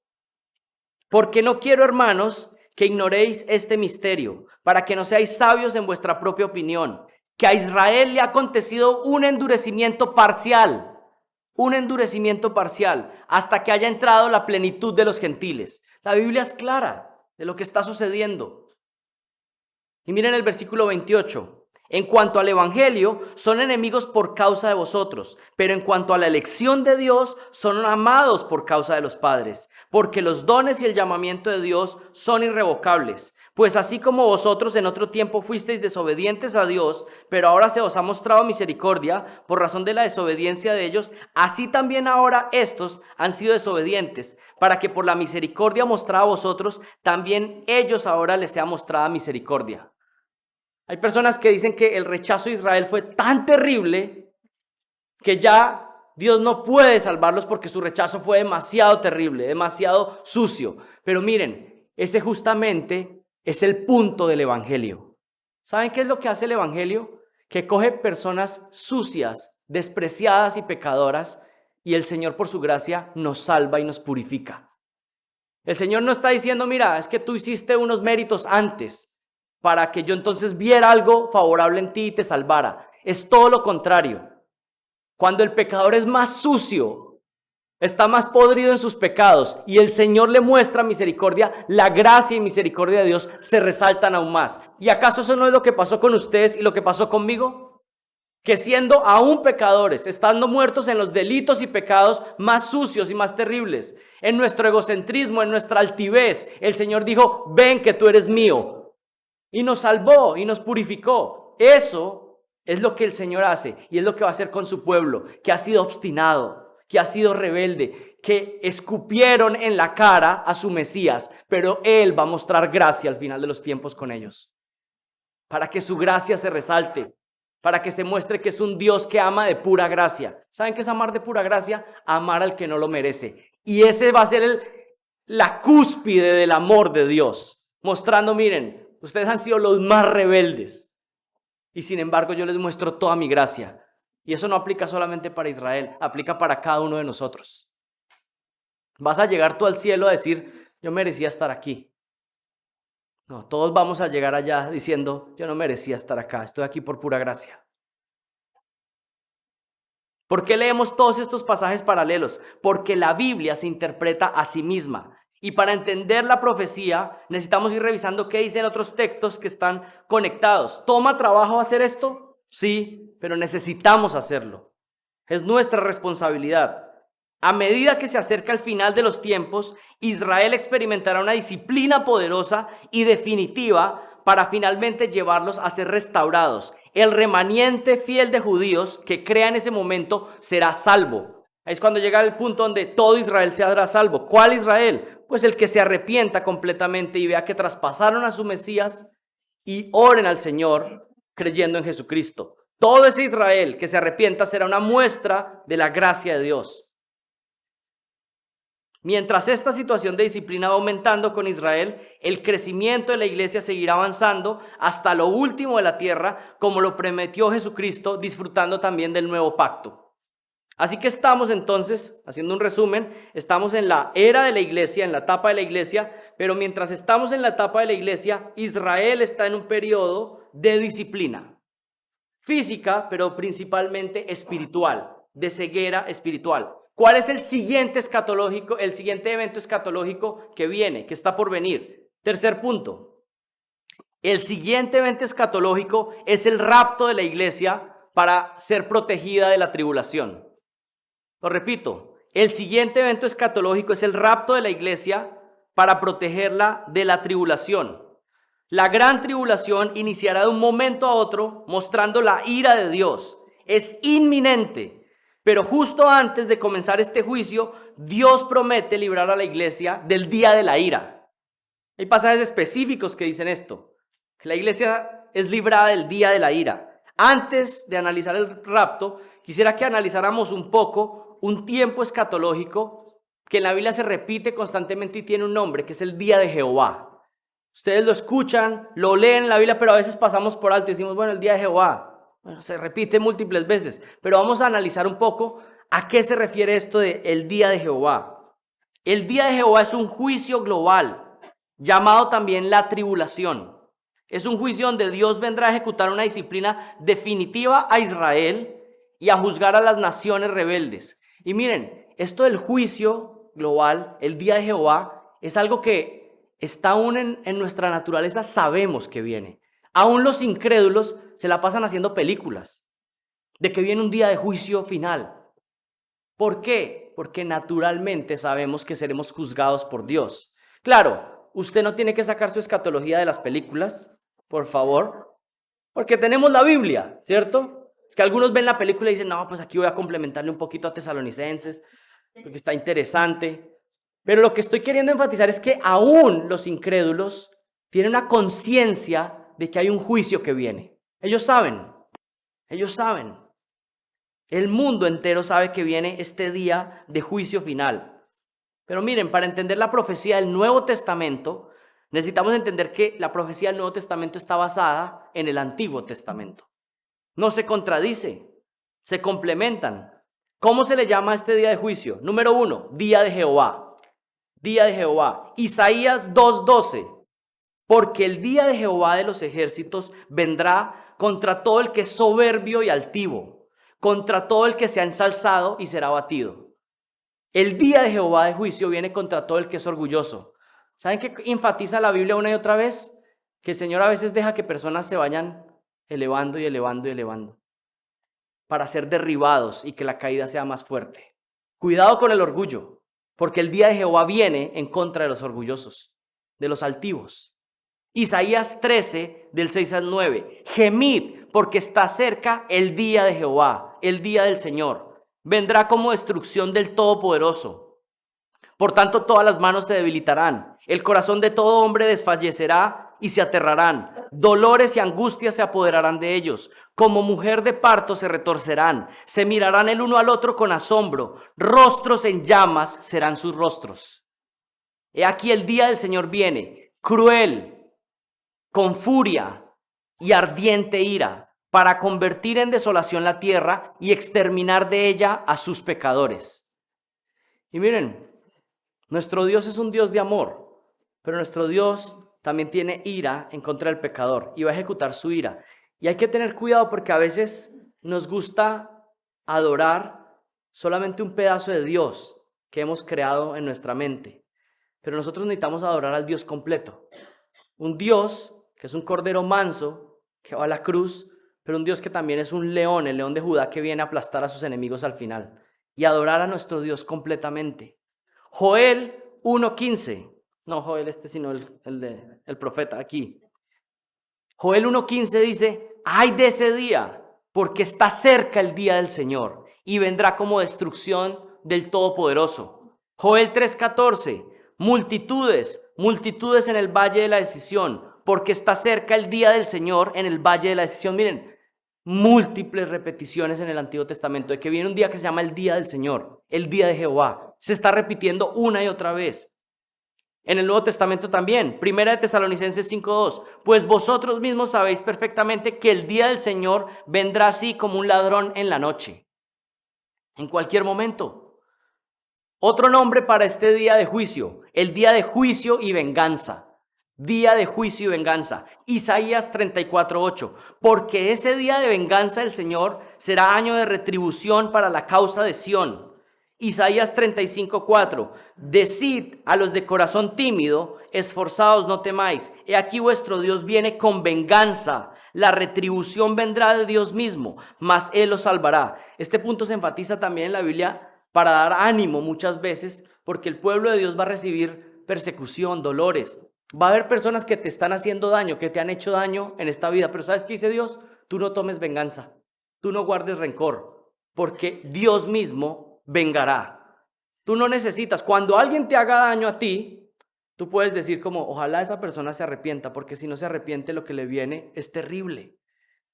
Porque no quiero, hermanos, que ignoréis este misterio, para que no seáis sabios en vuestra propia opinión, que a Israel le ha acontecido un endurecimiento parcial, hasta que haya entrado la plenitud de los gentiles. La Biblia es clara de lo que está sucediendo. Y miren el versículo 28. En cuanto al evangelio, son enemigos por causa de vosotros, pero en cuanto a la elección de Dios, son amados por causa de los padres, porque los dones y el llamamiento de Dios son irrevocables. Pues así como vosotros en otro tiempo fuisteis desobedientes a Dios, pero ahora se os ha mostrado misericordia por razón de la desobediencia de ellos, así también ahora estos han sido desobedientes, para que por la misericordia mostrada a vosotros, también ellos ahora les sea mostrada misericordia. Hay personas que dicen que el rechazo de Israel fue tan terrible que ya Dios no puede salvarlos porque su rechazo fue demasiado terrible, demasiado sucio. Pero miren, ese justamente es el punto del evangelio. ¿Saben qué es lo que hace el evangelio? Que coge personas sucias, despreciadas y pecadoras y el Señor por su gracia nos salva y nos purifica. El Señor no está diciendo, mira, es que tú hiciste unos méritos antes para que yo entonces viera algo favorable en ti y te salvara. Es todo lo contrario. Cuando el pecador es más sucio, está más podrido en sus pecados y el Señor le muestra misericordia, la gracia y misericordia de Dios se resaltan aún más. ¿Y acaso eso no es lo que pasó con ustedes y lo que pasó conmigo? Que siendo aún pecadores, estando muertos en los delitos y pecados más sucios y más terribles, en nuestro egocentrismo, en nuestra altivez, el Señor dijo, ven que tú eres mío. Y nos salvó y nos purificó. Eso es lo que el Señor hace y es lo que va a hacer con su pueblo, que ha sido obstinado, que ha sido rebelde, que escupieron en la cara a su Mesías, pero Él va a mostrar gracia al final de los tiempos con ellos. Para que su gracia se resalte, para que se muestre que es un Dios que ama de pura gracia. ¿Saben qué es amar de pura gracia? Amar al que no lo merece. Y ese va a ser la cúspide del amor de Dios, mostrando, miren, ustedes han sido los más rebeldes y sin embargo yo les muestro toda mi gracia. Y eso no aplica solamente para Israel, aplica para cada uno de nosotros. Vas a llegar tú al cielo a decir, yo merecía estar aquí. No, todos vamos a llegar allá diciendo, yo no merecía estar acá, estoy aquí por pura gracia. ¿Por qué leemos todos estos pasajes paralelos? Porque la Biblia se interpreta a sí misma. Y para entender la profecía, necesitamos ir revisando qué dicen otros textos que están conectados. ¿Toma trabajo hacer esto? Sí, pero necesitamos hacerlo. Es nuestra responsabilidad. A medida que se acerca el final de los tiempos, Israel experimentará una disciplina poderosa y definitiva para finalmente llevarlos a ser restaurados. El remanente fiel de judíos que crea en ese momento será salvo. Ahí es cuando llega el punto donde todo Israel se hará salvo. ¿Cuál Israel? Pues el que se arrepienta completamente y vea que traspasaron a su Mesías y oren al Señor creyendo en Jesucristo. Todo ese Israel que se arrepienta será una muestra de la gracia de Dios. Mientras esta situación de disciplina va aumentando con Israel, el crecimiento de la iglesia seguirá avanzando hasta lo último de la tierra, como lo prometió Jesucristo, disfrutando también del nuevo pacto. Así que estamos entonces, haciendo un resumen, estamos en la era de la iglesia, en la etapa de la iglesia, pero mientras estamos en la etapa de la iglesia, Israel está en un periodo de disciplina física, pero principalmente espiritual, de ceguera espiritual. ¿Cuál es el siguiente escatológico, el siguiente evento escatológico que viene, que está por venir? Tercer punto. El siguiente evento escatológico es el rapto de la iglesia para ser protegida de la tribulación. Lo repito, el siguiente evento escatológico es el rapto de la iglesia para protegerla de la tribulación. La gran tribulación iniciará de un momento a otro mostrando la ira de Dios. Es inminente, pero justo antes de comenzar este juicio, Dios promete librar a la iglesia del día de la ira. Hay pasajes específicos que dicen esto, que la iglesia es librada del día de la ira. Antes de analizar el rapto, quisiera que analizáramos un poco un tiempo escatológico que en la Biblia se repite constantemente y tiene un nombre, que es el día de Jehová. Ustedes lo escuchan, lo leen en la Biblia, pero a veces pasamos por alto y decimos, bueno, el día de Jehová. Bueno, se repite múltiples veces, pero vamos a analizar un poco a qué se refiere esto de el día de Jehová. El día de Jehová es un juicio global, llamado también la tribulación. Es un juicio donde Dios vendrá a ejecutar una disciplina definitiva a Israel y a juzgar a las naciones rebeldes. Y miren, esto del juicio global, el día de Jehová, es algo que está aún en nuestra naturaleza, sabemos que viene. Aún los incrédulos se la pasan haciendo películas de que viene un día de juicio final. ¿Por qué? Porque naturalmente sabemos que seremos juzgados por Dios. Claro, usted no tiene que sacar su escatología de las películas, por favor, porque tenemos la Biblia, ¿cierto? Que algunos ven la película y dicen, no, pues aquí voy a complementarle un poquito a Tesalonicenses, porque está interesante. Pero lo que estoy queriendo enfatizar es que aún los incrédulos tienen una conciencia de que hay un juicio que viene. Ellos saben. El mundo entero sabe que viene este día de juicio final. Pero miren, para entender la profecía del Nuevo Testamento, necesitamos entender que la profecía del Nuevo Testamento está basada en el Antiguo Testamento. No se contradice, se complementan. ¿Cómo se le llama a este día de juicio? Número 1, día de Jehová. Día de Jehová. Isaías 2:12. Porque el día de Jehová de los ejércitos vendrá contra todo el que es soberbio y altivo, contra todo el que se ha ensalzado y será abatido. El día de Jehová de juicio viene contra todo el que es orgulloso. ¿Saben qué enfatiza la Biblia una y otra vez? Que el Señor a veces deja que personas se vayan elevando y elevando y elevando para ser derribados y que la caída sea más fuerte. Cuidado con el orgullo. Porque el día de Jehová viene en contra de los orgullosos, de los altivos. Isaías 13, del 6 al 9. Gemid, porque está cerca el día de Jehová, el día del Señor. Vendrá como destrucción del Todopoderoso. Por tanto, todas las manos se debilitarán. El corazón de todo hombre desfallecerá y se aterrarán. Dolores y angustias se apoderarán de ellos. Como mujer de parto se retorcerán. Se mirarán el uno al otro con asombro. Rostros en llamas serán sus rostros. He aquí el día del Señor viene, cruel, con furia y ardiente ira, para convertir en desolación la tierra y exterminar de ella a sus pecadores. Y miren, nuestro Dios es un Dios de amor, pero nuestro Dios también tiene ira en contra del pecador y va a ejecutar su ira. Y hay que tener cuidado porque a veces nos gusta adorar solamente un pedazo de Dios que hemos creado en nuestra mente. Pero nosotros necesitamos adorar al Dios completo. Un Dios que es un cordero manso, que va a la cruz, pero un Dios que también es un león, el león de Judá que viene a aplastar a sus enemigos al final. Y adorar a nuestro Dios completamente. Joel 1:15. No Joel sino el profeta aquí. Joel 1:15 dice, ay de ese día, porque está cerca el día del Señor y vendrá como destrucción del Todopoderoso. Joel 3:14, multitudes en el valle de la decisión, porque está cerca el día del Señor en el valle de la decisión. Miren, múltiples repeticiones en el Antiguo Testamento de que viene un día que se llama el día del Señor, el día de Jehová. Se está repitiendo una y otra vez. En el Nuevo Testamento también, Primera de Tesalonicenses 5:2, pues vosotros mismos sabéis perfectamente que el día del Señor vendrá así como un ladrón en la noche, en cualquier momento. Otro nombre para este día de juicio, el día de juicio y venganza. Día de juicio y venganza. Isaías 34:8, porque ese día de venganza del Señor será año de retribución para la causa de Sión Isaías 35:4, decid a los de corazón tímido, esforzaos, no temáis. He aquí vuestro Dios viene con venganza. La retribución vendrá de Dios mismo, mas Él os salvará. Este punto se enfatiza también en la Biblia para dar ánimo muchas veces, porque el pueblo de Dios va a recibir persecución, dolores. Va a haber personas que te están haciendo daño, que te han hecho daño en esta vida. Pero ¿sabes qué dice Dios? Tú no tomes venganza, tú no guardes rencor, porque Dios mismo vengará. Tú no necesitas, cuando alguien te haga daño a ti, tú puedes decir como, ojalá esa persona se arrepienta, porque si no se arrepiente lo que le viene es terrible.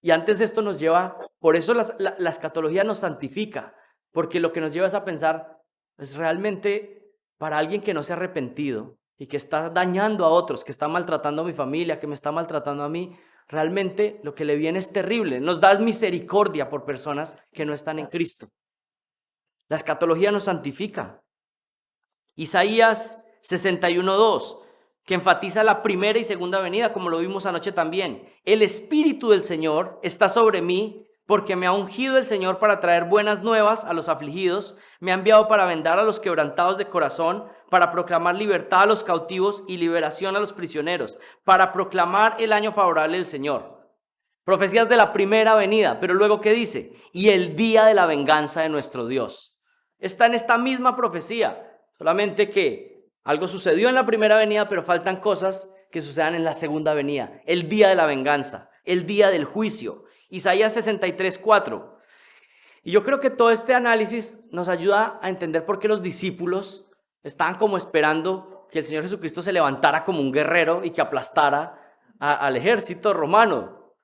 Y antes esto nos lleva, por eso la escatología nos santifica, porque lo que nos lleva es a pensar, es realmente para alguien que no se ha arrepentido y que está dañando a otros, que está maltratando a mi familia, que me está maltratando a mí, realmente lo que le viene es terrible. Nos da misericordia por personas que no están en Cristo. La escatología nos santifica. Isaías 61:2, que enfatiza la primera y segunda venida, como lo vimos anoche también. El Espíritu del Señor está sobre mí, porque me ha ungido el Señor para traer buenas nuevas a los afligidos, me ha enviado para vendar a los quebrantados de corazón, para proclamar libertad a los cautivos y liberación a los prisioneros, para proclamar el año favorable del Señor. Profecías de la primera venida, pero luego ¿qué dice? Y el día de la venganza de nuestro Dios. Está en esta misma profecía, solamente que algo sucedió en la primera venida, pero faltan cosas que sucedan en la segunda venida. El día de la venganza, el día del juicio. Isaías 63:4. Y yo creo que todo este análisis nos ayuda a entender por qué los discípulos estaban como esperando que el Señor Jesucristo se levantara como un guerrero y que aplastara al ejército romano.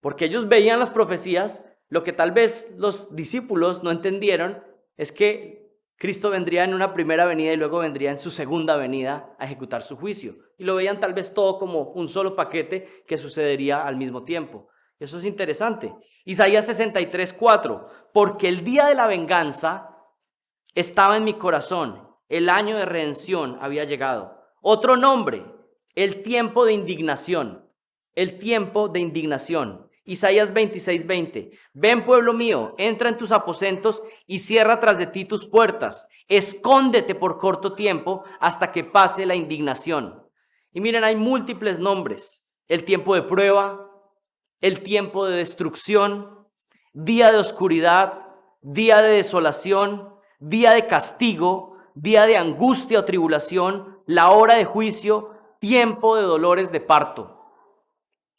Porque ellos veían las profecías, lo que tal vez los discípulos no entendieron es que Cristo vendría en una primera venida y luego vendría en su segunda venida a ejecutar su juicio. Y lo veían tal vez todo como un solo paquete que sucedería al mismo tiempo. Eso es interesante. Isaías 63:4, porque el día de la venganza estaba en mi corazón, el año de redención había llegado. Otro nombre, el tiempo de indignación, el tiempo de indignación. Isaías 26:20, ven pueblo mío, entra en tus aposentos y cierra tras de ti tus puertas. Escóndete por corto tiempo hasta que pase la indignación. Y miren, hay múltiples nombres. El tiempo de prueba, el tiempo de destrucción, día de oscuridad, día de desolación, día de castigo, día de angustia o tribulación, la hora de juicio, tiempo de dolores de parto.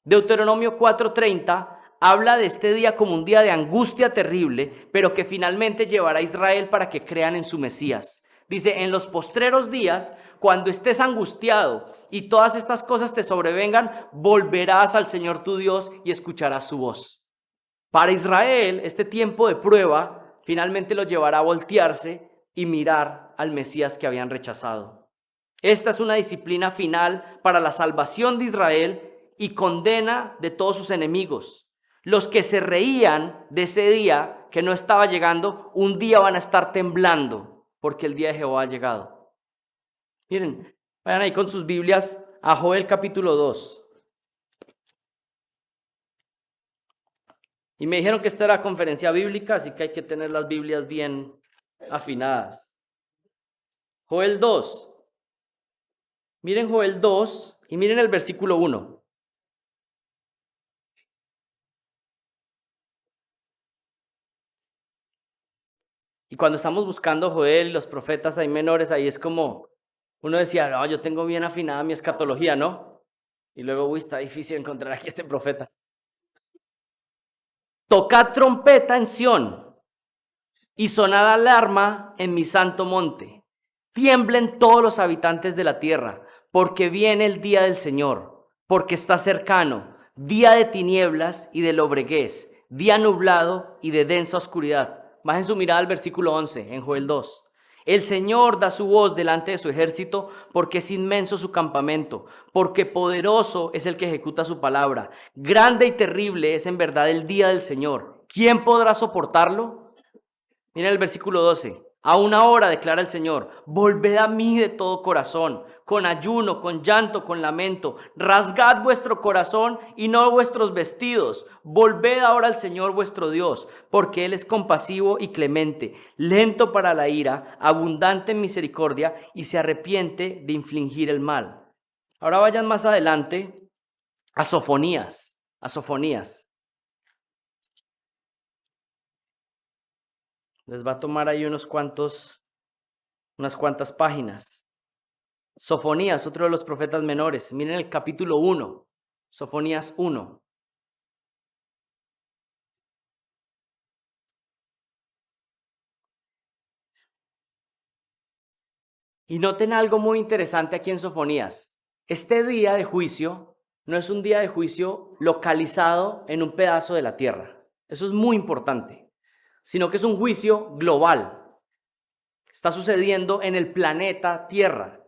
Deuteronomio 4:30 habla de este día como un día de angustia terrible, pero que finalmente llevará a Israel para que crean en su Mesías. Dice, en los postreros días, cuando estés angustiado y todas estas cosas te sobrevengan, volverás al Señor tu Dios y escucharás su voz. Para Israel, este tiempo de prueba finalmente lo llevará a voltearse y mirar al Mesías que habían rechazado. Esta es una disciplina final para la salvación de Israel y condena de todos sus enemigos. Los que se reían de ese día que no estaba llegando, un día van a estar temblando porque el día de Jehová ha llegado. Miren, vayan ahí con sus Biblias a Joel capítulo 2. Y me dijeron que esta era conferencia bíblica, así que hay que tener las Biblias bien afinadas. Joel 2. Miren Joel 2 y miren el versículo 1. Y cuando estamos buscando Joel y los profetas ahí menores, ahí es como, uno decía, no, yo tengo bien afinada mi escatología, ¿no? Y luego, está difícil encontrar aquí este profeta. Tocad trompeta en Sión y sonad alarma en mi santo monte. Tiemblen todos los habitantes de la tierra, porque viene el día del Señor, porque está cercano, día de tinieblas y de lobreguez, día nublado y de densa oscuridad. Bajen su mirada al versículo 11 en Joel 2. El Señor da su voz delante de su ejército, porque es inmenso su campamento, porque poderoso es el que ejecuta su palabra. Grande y terrible es en verdad el día del Señor. ¿Quién podrá soportarlo? Miren el versículo 12. A una hora, declara el Señor, volved a mí de todo corazón, con ayuno, con llanto, con lamento. Rasgad vuestro corazón y no vuestros vestidos. Volved ahora al Señor vuestro Dios, porque Él es compasivo y clemente, lento para la ira, abundante en misericordia y se arrepiente de infligir el mal. Ahora vayan más adelante a Sofonías, Les va a tomar ahí unas cuantas páginas. Sofonías, otro de los profetas menores. Miren el capítulo 1, Sofonías 1. Y noten algo muy interesante aquí en Sofonías. Este día de juicio no es un día de juicio localizado en un pedazo de la tierra. Eso es muy importante. Sino que es un juicio global. Está sucediendo en el planeta Tierra.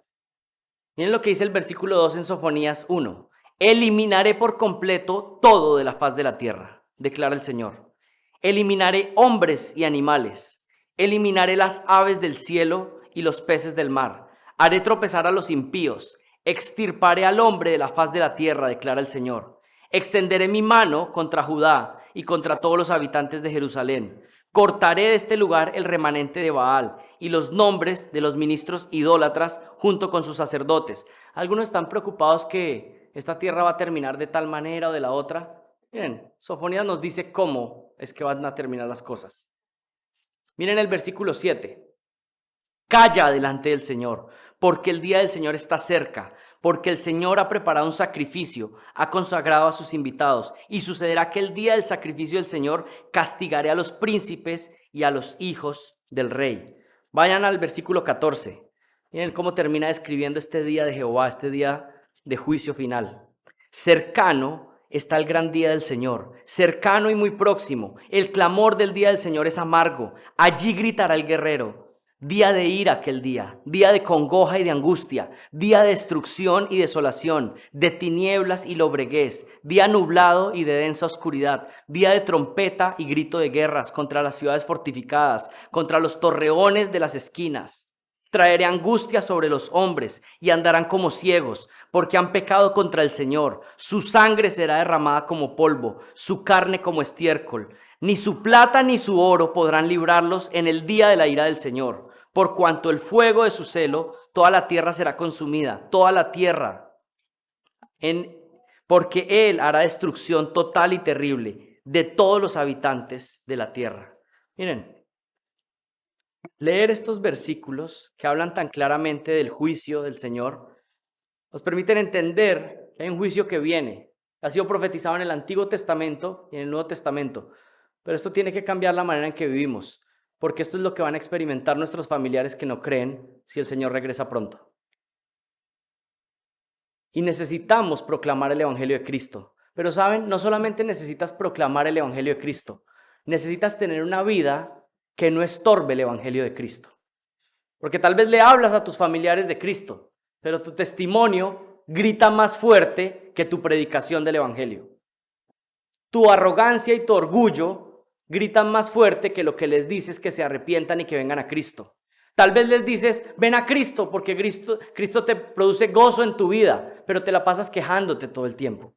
Miren lo que dice el versículo 2 en Sofonías 1. Eliminaré por completo todo de la faz de la tierra, declara el Señor. Eliminaré hombres y animales. Eliminaré las aves del cielo y los peces del mar. Haré tropezar a los impíos. Extirparé al hombre de la faz de la tierra, declara el Señor. Extenderé mi mano contra Judá y contra todos los habitantes de Jerusalén. Cortaré de este lugar el remanente de Baal y los nombres de los ministros idólatras junto con sus sacerdotes. Algunos están preocupados que esta tierra va a terminar de tal manera o de la otra. Miren, Sofonías nos dice cómo es que van a terminar las cosas. Miren el versículo 7. Calla delante del Señor, porque el día del Señor está cerca, porque el Señor ha preparado un sacrificio, ha consagrado a sus invitados, y sucederá que el día del sacrificio del Señor castigaré a los príncipes y a los hijos del rey. Vayan al versículo 14. Miren cómo termina describiendo este día de Jehová, este día de juicio final. Cercano está el gran día del Señor, cercano y muy próximo. El clamor del día del Señor es amargo. Allí gritará el guerrero. Día de ira aquel día, día de congoja y de angustia, día de destrucción y desolación, de tinieblas y lobreguez, día nublado y de densa oscuridad, día de trompeta y grito de guerras contra las ciudades fortificadas, contra los torreones de las esquinas. Traeré angustia sobre los hombres y andarán como ciegos, porque han pecado contra el Señor. Su sangre será derramada como polvo, su carne como estiércol. Ni su plata ni su oro podrán librarlos en el día de la ira del Señor. Por cuanto el fuego de su celo, toda la tierra será consumida, toda la tierra. Porque Él hará destrucción total y terrible de todos los habitantes de la tierra. Miren, leer estos versículos que hablan tan claramente del juicio del Señor nos permiten entender que hay un juicio que viene. Ha sido profetizado en el Antiguo Testamento y en el Nuevo Testamento. Pero esto tiene que cambiar la manera en que vivimos, porque esto es lo que van a experimentar nuestros familiares que no creen si el Señor regresa pronto. Y necesitamos proclamar el Evangelio de Cristo. Pero ¿saben? No solamente necesitas proclamar el Evangelio de Cristo, necesitas tener una vida que no estorbe el Evangelio de Cristo. Porque tal vez le hablas a tus familiares de Cristo, pero tu testimonio grita más fuerte que tu predicación del Evangelio. Tu arrogancia y tu orgullo gritan más fuerte que lo que les dices que se arrepientan y que vengan a Cristo. Tal vez les dices, ven a Cristo porque Cristo te produce gozo en tu vida, pero te la pasas quejándote todo el tiempo.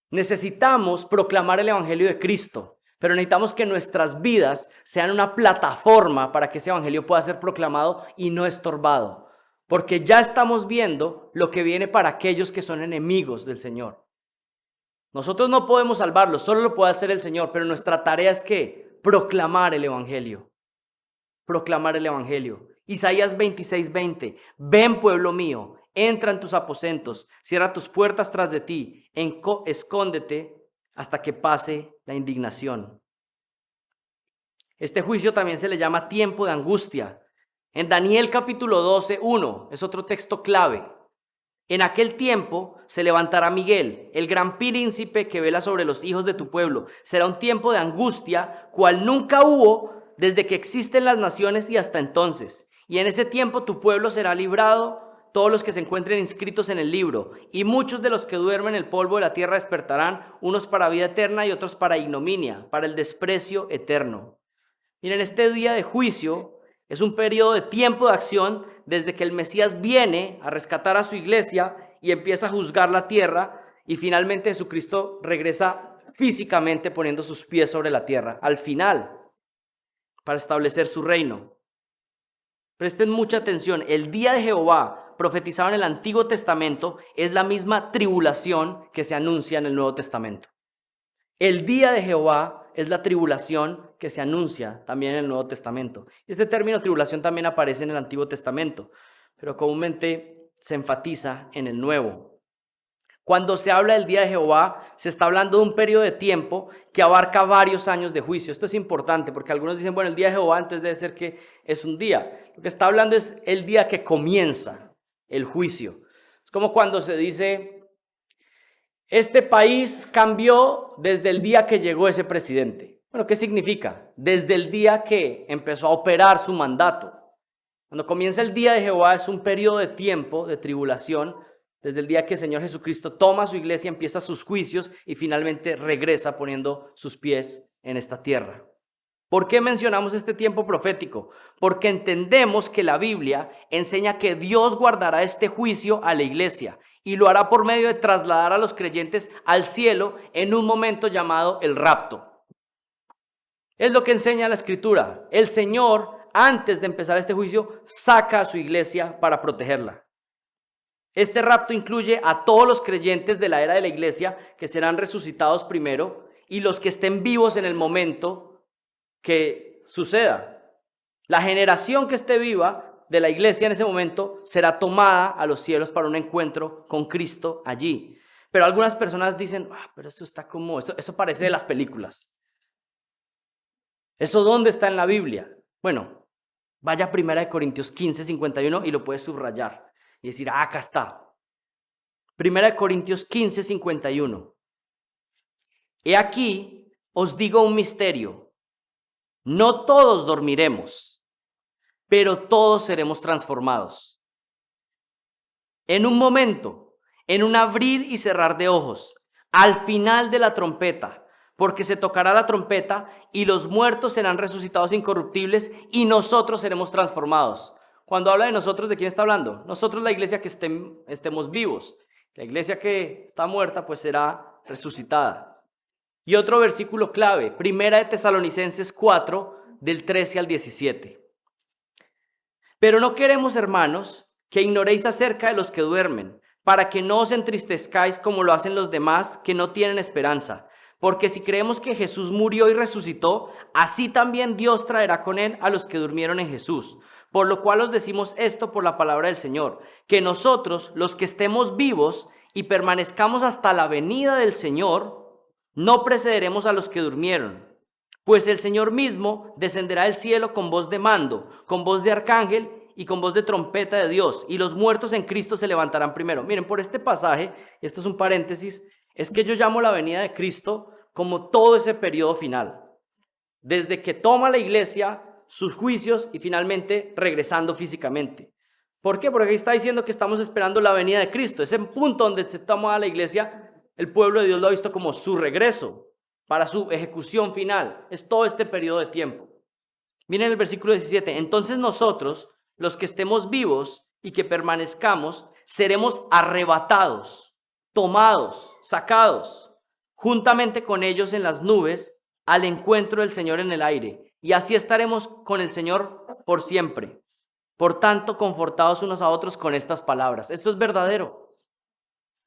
Necesitamos proclamar el Evangelio de Cristo, pero necesitamos que nuestras vidas sean una plataforma para que ese Evangelio pueda ser proclamado y no estorbado. Porque ya estamos viendo lo que viene para aquellos que son enemigos del Señor. Nosotros no podemos salvarlos, solo lo puede hacer el Señor, pero nuestra tarea es ¿qué? Proclamar el Evangelio. Proclamar el Evangelio. Isaías 26:20. Ven, pueblo mío, entra en tus aposentos, cierra tus puertas tras de ti, escóndete hasta que pase la indignación. Este juicio también se le llama tiempo de angustia. En Daniel capítulo 12:1 es otro texto clave. En aquel tiempo se levantará Miguel, el gran príncipe que vela sobre los hijos de tu pueblo. Será un tiempo de angustia, cual nunca hubo desde que existen las naciones y hasta entonces. Y en ese tiempo tu pueblo será librado, todos los que se encuentren inscritos en el libro. Y muchos de los que duermen en el polvo de la tierra despertarán, unos para vida eterna y otros para ignominia, para el desprecio eterno. Miren, este día de juicio es un periodo de tiempo de acción desde que el Mesías viene a rescatar a su iglesia y empieza a juzgar la tierra, y finalmente Jesucristo regresa físicamente poniendo sus pies sobre la tierra, al final, para establecer su reino. Presten mucha atención, el día de Jehová, profetizado en el Antiguo Testamento, es la misma tribulación que se anuncia en el Nuevo Testamento. El día de Jehová es la tribulación que se anuncia también en el Nuevo Testamento. Este término tribulación también aparece en el Antiguo Testamento, pero comúnmente se enfatiza en el Nuevo. Cuando se habla del día de Jehová, se está hablando de un periodo de tiempo que abarca varios años de juicio. Esto es importante porque algunos dicen, bueno, el día de Jehová entonces debe ser que es un día. Lo que está hablando es el día que comienza el juicio. Es como cuando se dice, este país cambió desde el día que llegó ese presidente. Bueno, ¿qué significa? Desde el día que empezó a operar su mandato. Cuando comienza el día de Jehová es un periodo de tiempo de tribulación, desde el día que el Señor Jesucristo toma a su iglesia, empieza sus juicios y finalmente regresa poniendo sus pies en esta tierra. ¿Por qué mencionamos este tiempo profético? Porque entendemos que la Biblia enseña que Dios guardará este juicio a la iglesia y lo hará por medio de trasladar a los creyentes al cielo en un momento llamado el rapto. Es lo que enseña la Escritura. El Señor, antes de empezar este juicio, saca a su iglesia para protegerla. Este rapto incluye a todos los creyentes de la era de la iglesia que serán resucitados primero y los que estén vivos en el momento que suceda. La generación que esté viva de la iglesia en ese momento será tomada a los cielos para un encuentro con Cristo allí. Pero algunas personas dicen, pero eso está como, eso parece de las películas. ¿Eso dónde está en la Biblia? Bueno, vaya a 1 Corintios 15, 51 y lo puedes subrayar. Y decir, acá está. 1 Corintios 15, 51. He aquí, os digo un misterio. No todos dormiremos, pero todos seremos transformados. En un momento, en un abrir y cerrar de ojos, al final de la trompeta, porque se tocará la trompeta y los muertos serán resucitados incorruptibles y nosotros seremos transformados. Cuando habla de nosotros, ¿de quién está hablando? Nosotros, la iglesia que estemos vivos. La iglesia que está muerta, pues será resucitada. Y otro versículo clave, 1 de Tesalonicenses 4, del 13 al 17. Pero no queremos, hermanos, que ignoréis acerca de los que duermen, para que no os entristezcáis como lo hacen los demás que no tienen esperanza. Porque si creemos que Jesús murió y resucitó, así también Dios traerá con él a los que durmieron en Jesús. Por lo cual os decimos esto por la palabra del Señor, que nosotros, los que estemos vivos y permanezcamos hasta la venida del Señor, no precederemos a los que durmieron. Pues el Señor mismo descenderá del cielo con voz de mando, con voz de arcángel y con voz de trompeta de Dios, y los muertos en Cristo se levantarán primero. Miren, por este pasaje, esto es un paréntesis, es que yo llamo la venida de Cristo como todo ese periodo final. Desde que toma la iglesia, sus juicios y finalmente regresando físicamente. ¿Por qué? Porque aquí está diciendo que estamos esperando la venida de Cristo. Ese punto donde se toma la iglesia, el pueblo de Dios lo ha visto como su regreso para su ejecución final. Es todo este periodo de tiempo. Miren el versículo 17. Entonces nosotros, los que estemos vivos y que permanezcamos, seremos arrebatados, tomados, sacados, juntamente con ellos en las nubes, al encuentro del Señor en el aire. Y así estaremos con el Señor por siempre. Por tanto, confortados unos a otros con estas palabras. Esto es verdadero.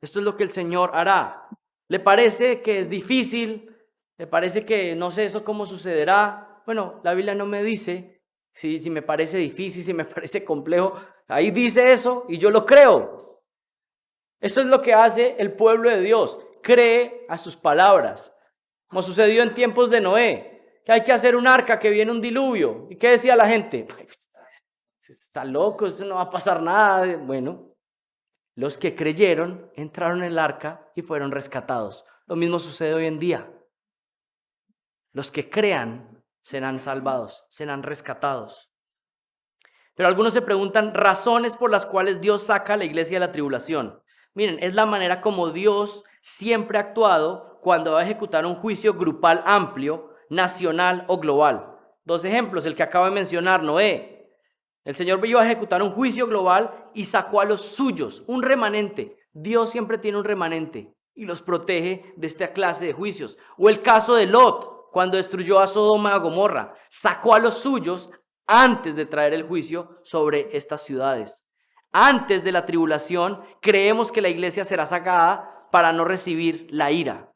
Esto es lo que el Señor hará. ¿Le parece que es difícil? ¿Le parece que no sé eso cómo sucederá? Bueno, la Biblia no me dice si me parece difícil, si me parece complejo. Ahí dice eso y yo lo creo. Eso es lo que hace el pueblo de Dios. Cree a sus palabras. Como sucedió en tiempos de Noé. Que hay que hacer un arca, que viene un diluvio. ¿Y qué decía la gente? Está loco, eso no va a pasar nada. Bueno, los que creyeron entraron en el arca y fueron rescatados. Lo mismo sucede hoy en día. Los que crean serán salvados, serán rescatados. Pero algunos se preguntan razones por las cuales Dios saca a la iglesia de la tribulación. Miren, es la manera como Dios siempre ha actuado cuando va a ejecutar un juicio grupal amplio, nacional o global. Dos ejemplos, el que acabo de mencionar, Noé. El Señor iba a ejecutar un juicio global y sacó a los suyos, un remanente. Dios siempre tiene un remanente y los protege de esta clase de juicios. O el caso de Lot, cuando destruyó a Sodoma y a Gomorra, sacó a los suyos antes de traer el juicio sobre estas ciudades. Antes de la tribulación, creemos que la iglesia será sacada para no recibir la ira.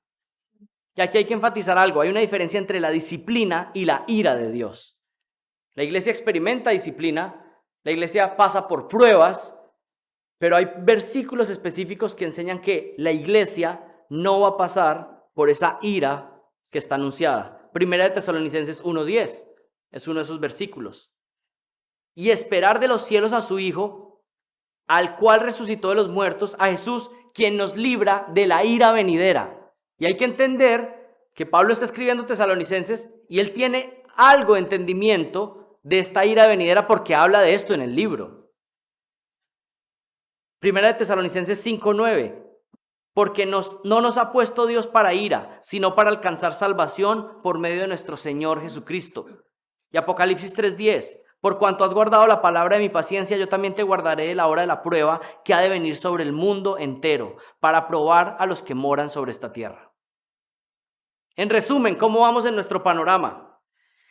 Y aquí hay que enfatizar algo, hay una diferencia entre la disciplina y la ira de Dios. La iglesia experimenta disciplina, la iglesia pasa por pruebas, pero hay versículos específicos que enseñan que la iglesia no va a pasar por esa ira que está anunciada. Primera de Tesalonicenses 1:10 es uno de esos versículos. Y esperar de los cielos a su Hijo, al cual resucitó de los muertos, a Jesús, quien nos libra de la ira venidera. Y hay que entender que Pablo está escribiendo Tesalonicenses y él tiene algo de entendimiento de esta ira venidera porque habla de esto en el libro. Primera de Tesalonicenses 5:9. Porque no nos ha puesto Dios para ira, sino para alcanzar salvación por medio de nuestro Señor Jesucristo. Y Apocalipsis 3:10. Por cuanto has guardado la palabra de mi paciencia, yo también te guardaré de la hora de la prueba que ha de venir sobre el mundo entero, para probar a los que moran sobre esta tierra. En resumen, ¿cómo vamos en nuestro panorama?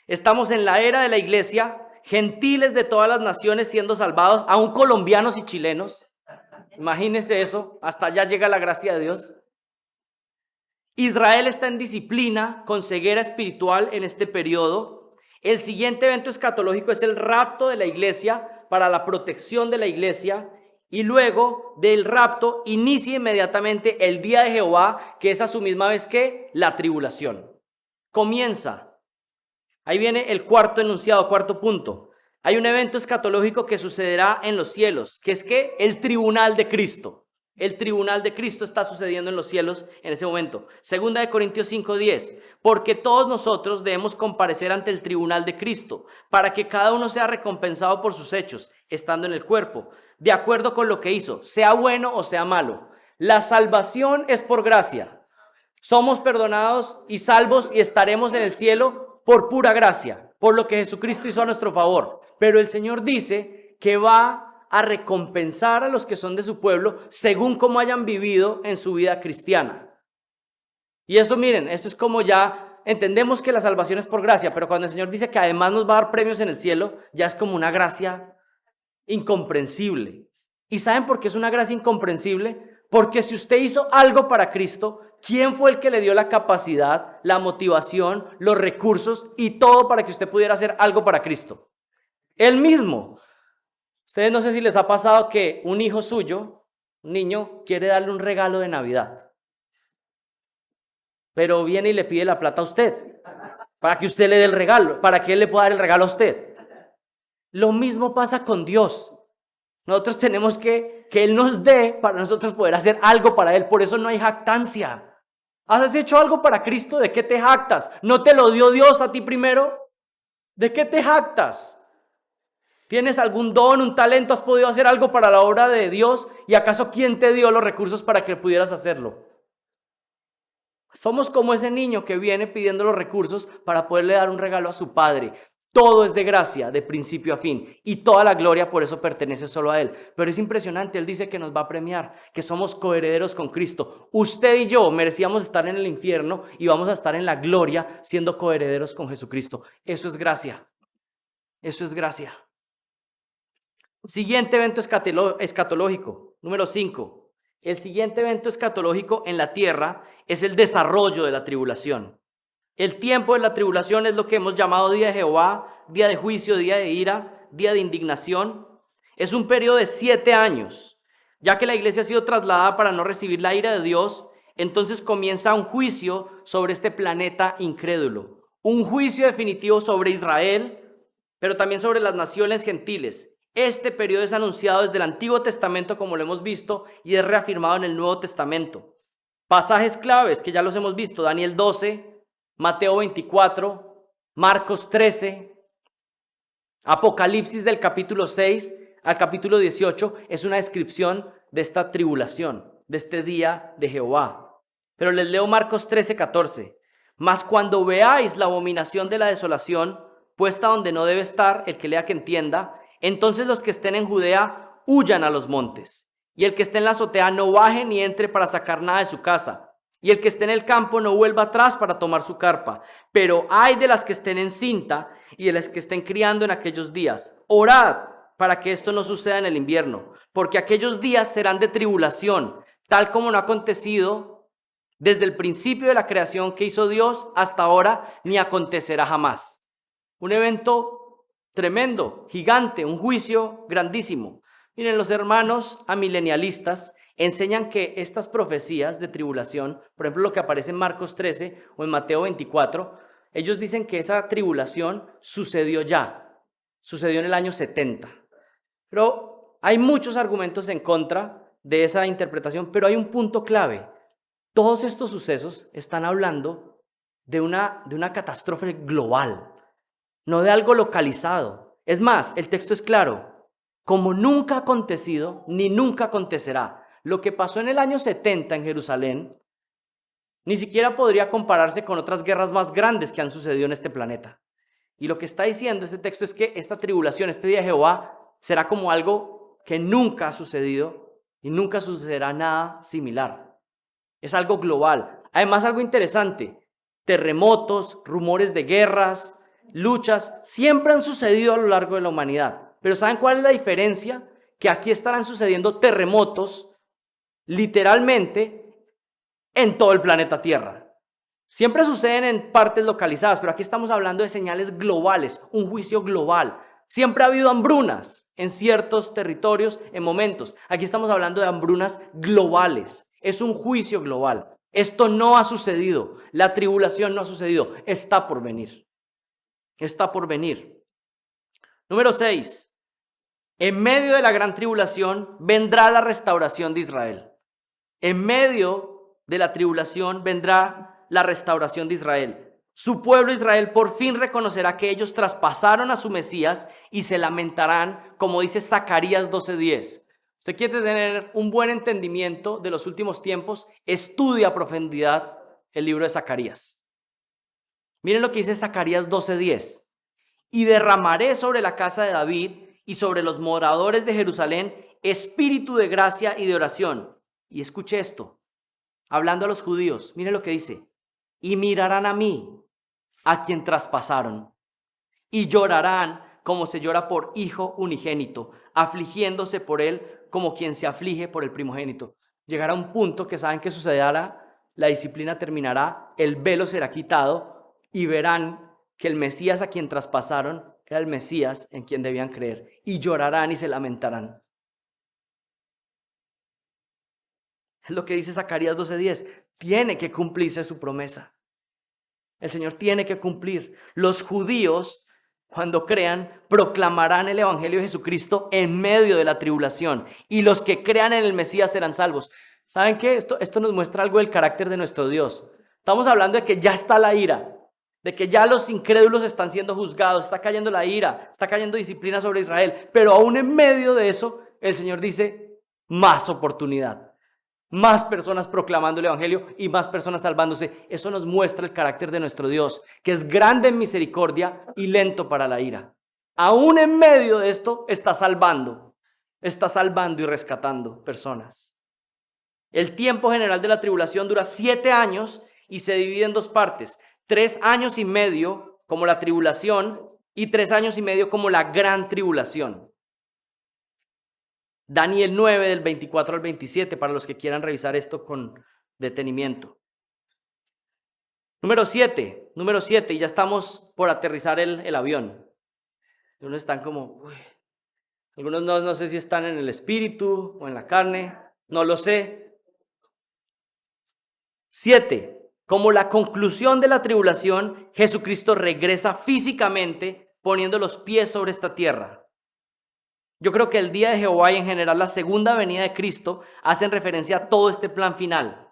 Estamos en la era de la iglesia, gentiles de todas las naciones siendo salvados, aún colombianos y chilenos. Imagínense eso, hasta allá llega la gracia de Dios. Israel está en disciplina, con ceguera espiritual en este periodo. El siguiente evento escatológico es el rapto de la iglesia para la protección de la iglesia. Y luego del rapto inicia inmediatamente el día de Jehová, que es a su misma vez que la tribulación. Comienza. Ahí viene el cuarto enunciado, cuarto punto. Hay un evento escatológico que sucederá en los cielos, que es que el tribunal de Cristo. El tribunal de Cristo está sucediendo en los cielos en ese momento. Segunda de Corintios 5:10. Porque todos nosotros debemos comparecer ante el tribunal de Cristo, para que cada uno sea recompensado por sus hechos, estando en el cuerpo, de acuerdo con lo que hizo, sea bueno o sea malo. La salvación es por gracia. Somos perdonados y salvos y estaremos en el cielo por pura gracia, por lo que Jesucristo hizo a nuestro favor. Pero el Señor dice que va a recompensar a los que son de su pueblo según cómo hayan vivido en su vida cristiana. Y eso, miren, esto es como ya entendemos que la salvación es por gracia, pero cuando el Señor dice que además nos va a dar premios en el cielo, ya es como una gracia incomprensible. ¿Y saben por qué es una gracia incomprensible? Porque si usted hizo algo para Cristo, ¿quién fue el que le dio la capacidad, la motivación, los recursos y todo para que usted pudiera hacer algo para Cristo? Él mismo. Ustedes no sé si les ha pasado que un hijo suyo, un niño, quiere darle un regalo de Navidad, pero viene y le pide la plata a usted para que usted le dé el regalo, para que él le pueda dar el regalo a usted. Lo mismo pasa con Dios. Nosotros tenemos que Él nos dé para nosotros poder hacer algo para Él. Por eso no hay jactancia. ¿Has hecho algo para Cristo? ¿De qué te jactas? ¿No te lo dio Dios a ti primero? ¿De qué te jactas? ¿Tienes algún don, un talento? ¿Has podido hacer algo para la obra de Dios? ¿Y acaso quién te dio los recursos para que pudieras hacerlo? Somos como ese niño que viene pidiendo los recursos para poderle dar un regalo a su padre. Todo es de gracia, de principio a fin, y toda la gloria por eso pertenece solo a Él. Pero es impresionante, Él dice que nos va a premiar, que somos coherederos con Cristo. Usted y yo merecíamos estar en el infierno y vamos a estar en la gloria siendo coherederos con Jesucristo. Eso es gracia. Eso es gracia. Siguiente evento escatológico, número 5. El siguiente evento escatológico en la tierra es el desarrollo de la tribulación. El tiempo de la tribulación es lo que hemos llamado día de Jehová, día de juicio, día de ira, día de indignación. Es un periodo de 7 años. Ya que la iglesia ha sido trasladada para no recibir la ira de Dios, entonces comienza un juicio sobre este planeta incrédulo. Un juicio definitivo sobre Israel, pero también sobre las naciones gentiles. Este periodo es anunciado desde el Antiguo Testamento, como lo hemos visto, y es reafirmado en el Nuevo Testamento. Pasajes claves que ya los hemos visto: Daniel 12, Mateo 24, Marcos 13, Apocalipsis del capítulo 6 al capítulo 18 es una descripción de esta tribulación, de este día de Jehová. Pero les leo Marcos 13, 14. Mas cuando veáis la abominación de la desolación, puesta donde no debe estar, el que lea que entienda, Entonces los que estén en Judea huyan a los montes, y el que esté en la azotea no baje ni entre para sacar nada de su casa, y el que esté en el campo no vuelva atrás para tomar su carpa. Pero ay de las que estén en cinta y de las que estén criando en aquellos días. Orad para que esto no suceda en el invierno, porque aquellos días serán de tribulación, tal como no ha acontecido desde el principio de la creación que hizo Dios hasta ahora, ni acontecerá jamás. Un evento tremendo, gigante, un juicio grandísimo. Miren, los hermanos amilenialistas enseñan que estas profecías de tribulación, por ejemplo lo que aparece en Marcos 13 o en Mateo 24, ellos dicen que esa tribulación sucedió ya, sucedió en el año 70. Pero hay muchos argumentos en contra de esa interpretación, pero hay un punto clave. Todos estos sucesos están hablando de una catástrofe global, no de algo localizado. Es más, el texto es claro, como nunca ha acontecido ni nunca acontecerá. Lo que pasó en el año 70 en Jerusalén ni siquiera podría compararse con otras guerras más grandes que han sucedido en este planeta. Y lo que está diciendo este texto es que esta tribulación, este día de Jehová, será como algo que nunca ha sucedido y nunca sucederá nada similar. Es algo global. Además, algo interesante, terremotos, rumores de guerras, luchas, siempre han sucedido a lo largo de la humanidad. Pero ¿saben cuál es la diferencia? Que aquí estarán sucediendo terremotos literalmente en todo el planeta Tierra. Siempre suceden en partes localizadas, pero aquí estamos hablando de señales globales, un juicio global. Siempre ha habido hambrunas en ciertos territorios, en momentos. Aquí estamos hablando de hambrunas globales. Es un juicio global. Esto no ha sucedido. La tribulación no ha sucedido. Está por venir. Está por venir. Número 6. En medio de la gran tribulación vendrá la restauración de Israel. En medio de la tribulación vendrá la restauración de Israel. Su pueblo Israel por fin reconocerá que ellos traspasaron a su Mesías y se lamentarán, como dice Zacarías 12:10. Usted quiere tener un buen entendimiento de los últimos tiempos, estudia a profundidad el libro de Zacarías. Miren lo que dice Zacarías 12:10. Y derramaré sobre la casa de David y sobre los moradores de Jerusalén espíritu de gracia y de oración. Y escuche esto, hablando a los judíos, miren lo que dice. Y mirarán a mí, a quien traspasaron, y llorarán como se llora por hijo unigénito, afligiéndose por él como quien se aflige por el primogénito. Llegará un punto que saben que sucederá, la disciplina terminará, el velo será quitado y verán que el Mesías a quien traspasaron era el Mesías en quien debían creer, y llorarán y se lamentarán. Es lo que dice Zacarías 12:10. Tiene que cumplirse su promesa. El Señor tiene que cumplir. Los judíos, cuando crean, proclamarán el evangelio de Jesucristo en medio de la tribulación. Y los que crean en el Mesías serán salvos. ¿Saben qué? Esto nos muestra algo del carácter de nuestro Dios. Estamos hablando de que ya está la ira, de que ya los incrédulos están siendo juzgados, está cayendo la ira, está cayendo disciplina sobre Israel. Pero aún en medio de eso, el Señor dice, más oportunidad. Más personas proclamando el evangelio y más personas salvándose. Eso nos muestra el carácter de nuestro Dios, que es grande en misericordia y lento para la ira. Aún en medio de esto está salvando y rescatando personas. El tiempo general de la tribulación dura 7 años y se divide en 2 partes. 3 años y medio como la tribulación y 3 años y medio como la gran tribulación. Daniel 9 del 24 al 27 para los que quieran revisar esto con detenimiento. Número 7, y ya estamos por aterrizar el avión. Algunos están como, algunos no sé si están en el espíritu o en la carne, no lo sé. 7, como la conclusión de la tribulación, Jesucristo regresa físicamente poniendo los pies sobre esta tierra. Yo creo que el día de Jehová y en general la segunda venida de Cristo hacen referencia a todo este plan final,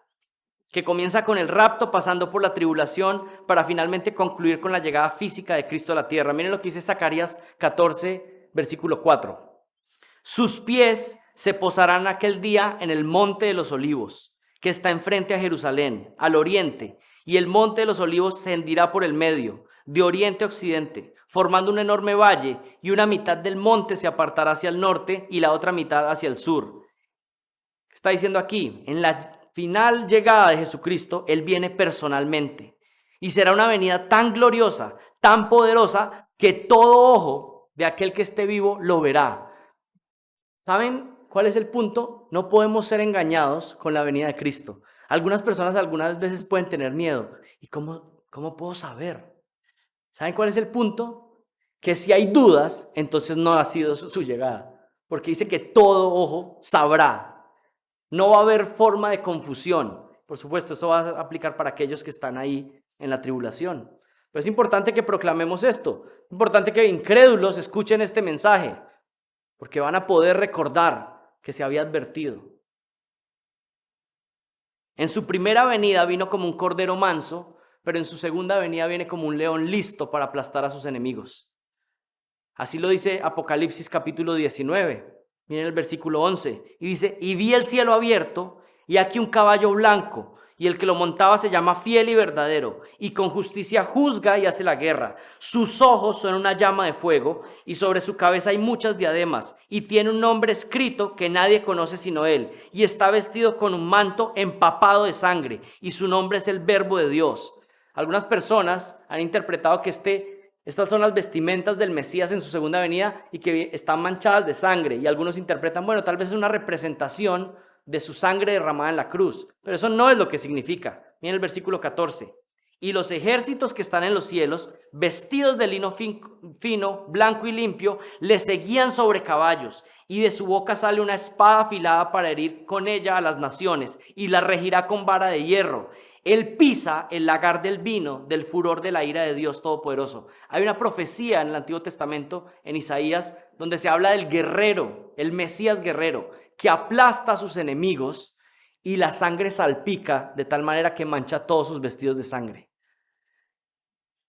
que comienza con el rapto, pasando por la tribulación, para finalmente concluir con la llegada física de Cristo a la tierra. Miren lo que dice Zacarías 14, versículo 4. Sus pies se posarán aquel día en el monte de los olivos, que está enfrente a Jerusalén, al oriente, y el monte de los olivos se hendirá por el medio, de oriente a occidente. formando un enorme valle, y una mitad del monte se apartará hacia el norte y la otra mitad hacia el sur. ¿Qué está diciendo aquí? En la final llegada de Jesucristo, Él viene personalmente. Y será una venida tan gloriosa, tan poderosa, que todo ojo de aquel que esté vivo lo verá. ¿Saben cuál es el punto? No podemos ser engañados con la venida de Cristo. Algunas personas algunas veces pueden tener miedo. ¿Y cómo puedo saber? ¿Saben cuál es el punto? Que si hay dudas, entonces no ha sido su llegada. Porque dice que todo ojo sabrá. No va a haber forma de confusión. Por supuesto, esto va a aplicar para aquellos que están ahí en la tribulación. Pero es importante que proclamemos esto. Es importante que incrédulos escuchen este mensaje, porque van a poder recordar que se había advertido. En su primera venida vino como un cordero manso, pero en su segunda venida viene como un león listo para aplastar a sus enemigos. Así lo dice Apocalipsis capítulo 19. Miren el versículo 11. Y dice, y vi el cielo abierto, y aquí un caballo blanco, y el que lo montaba se llama Fiel y Verdadero, y con justicia juzga y hace la guerra. Sus ojos son una llama de fuego, y sobre su cabeza hay muchas diademas, y tiene un nombre escrito que nadie conoce sino él, y está vestido con un manto empapado de sangre, y su nombre es el Verbo de Dios. Algunas personas han interpretado que estas son las vestimentas del Mesías en su segunda venida y que están manchadas de sangre. Y algunos interpretan, bueno, tal vez es una representación de su sangre derramada en la cruz. Pero eso no es lo que significa. Miren el versículo 14. Y los ejércitos que están en los cielos, vestidos de lino fino, blanco y limpio, le seguían sobre caballos. Y de su boca sale una espada afilada para herir con ella a las naciones, y la regirá con vara de hierro. Él pisa el lagar del vino, del furor de la ira de Dios Todopoderoso. Hay una profecía en el Antiguo Testamento, en Isaías, donde se habla del guerrero, el Mesías guerrero, que aplasta a sus enemigos y la sangre salpica de tal manera que mancha todos sus vestidos de sangre.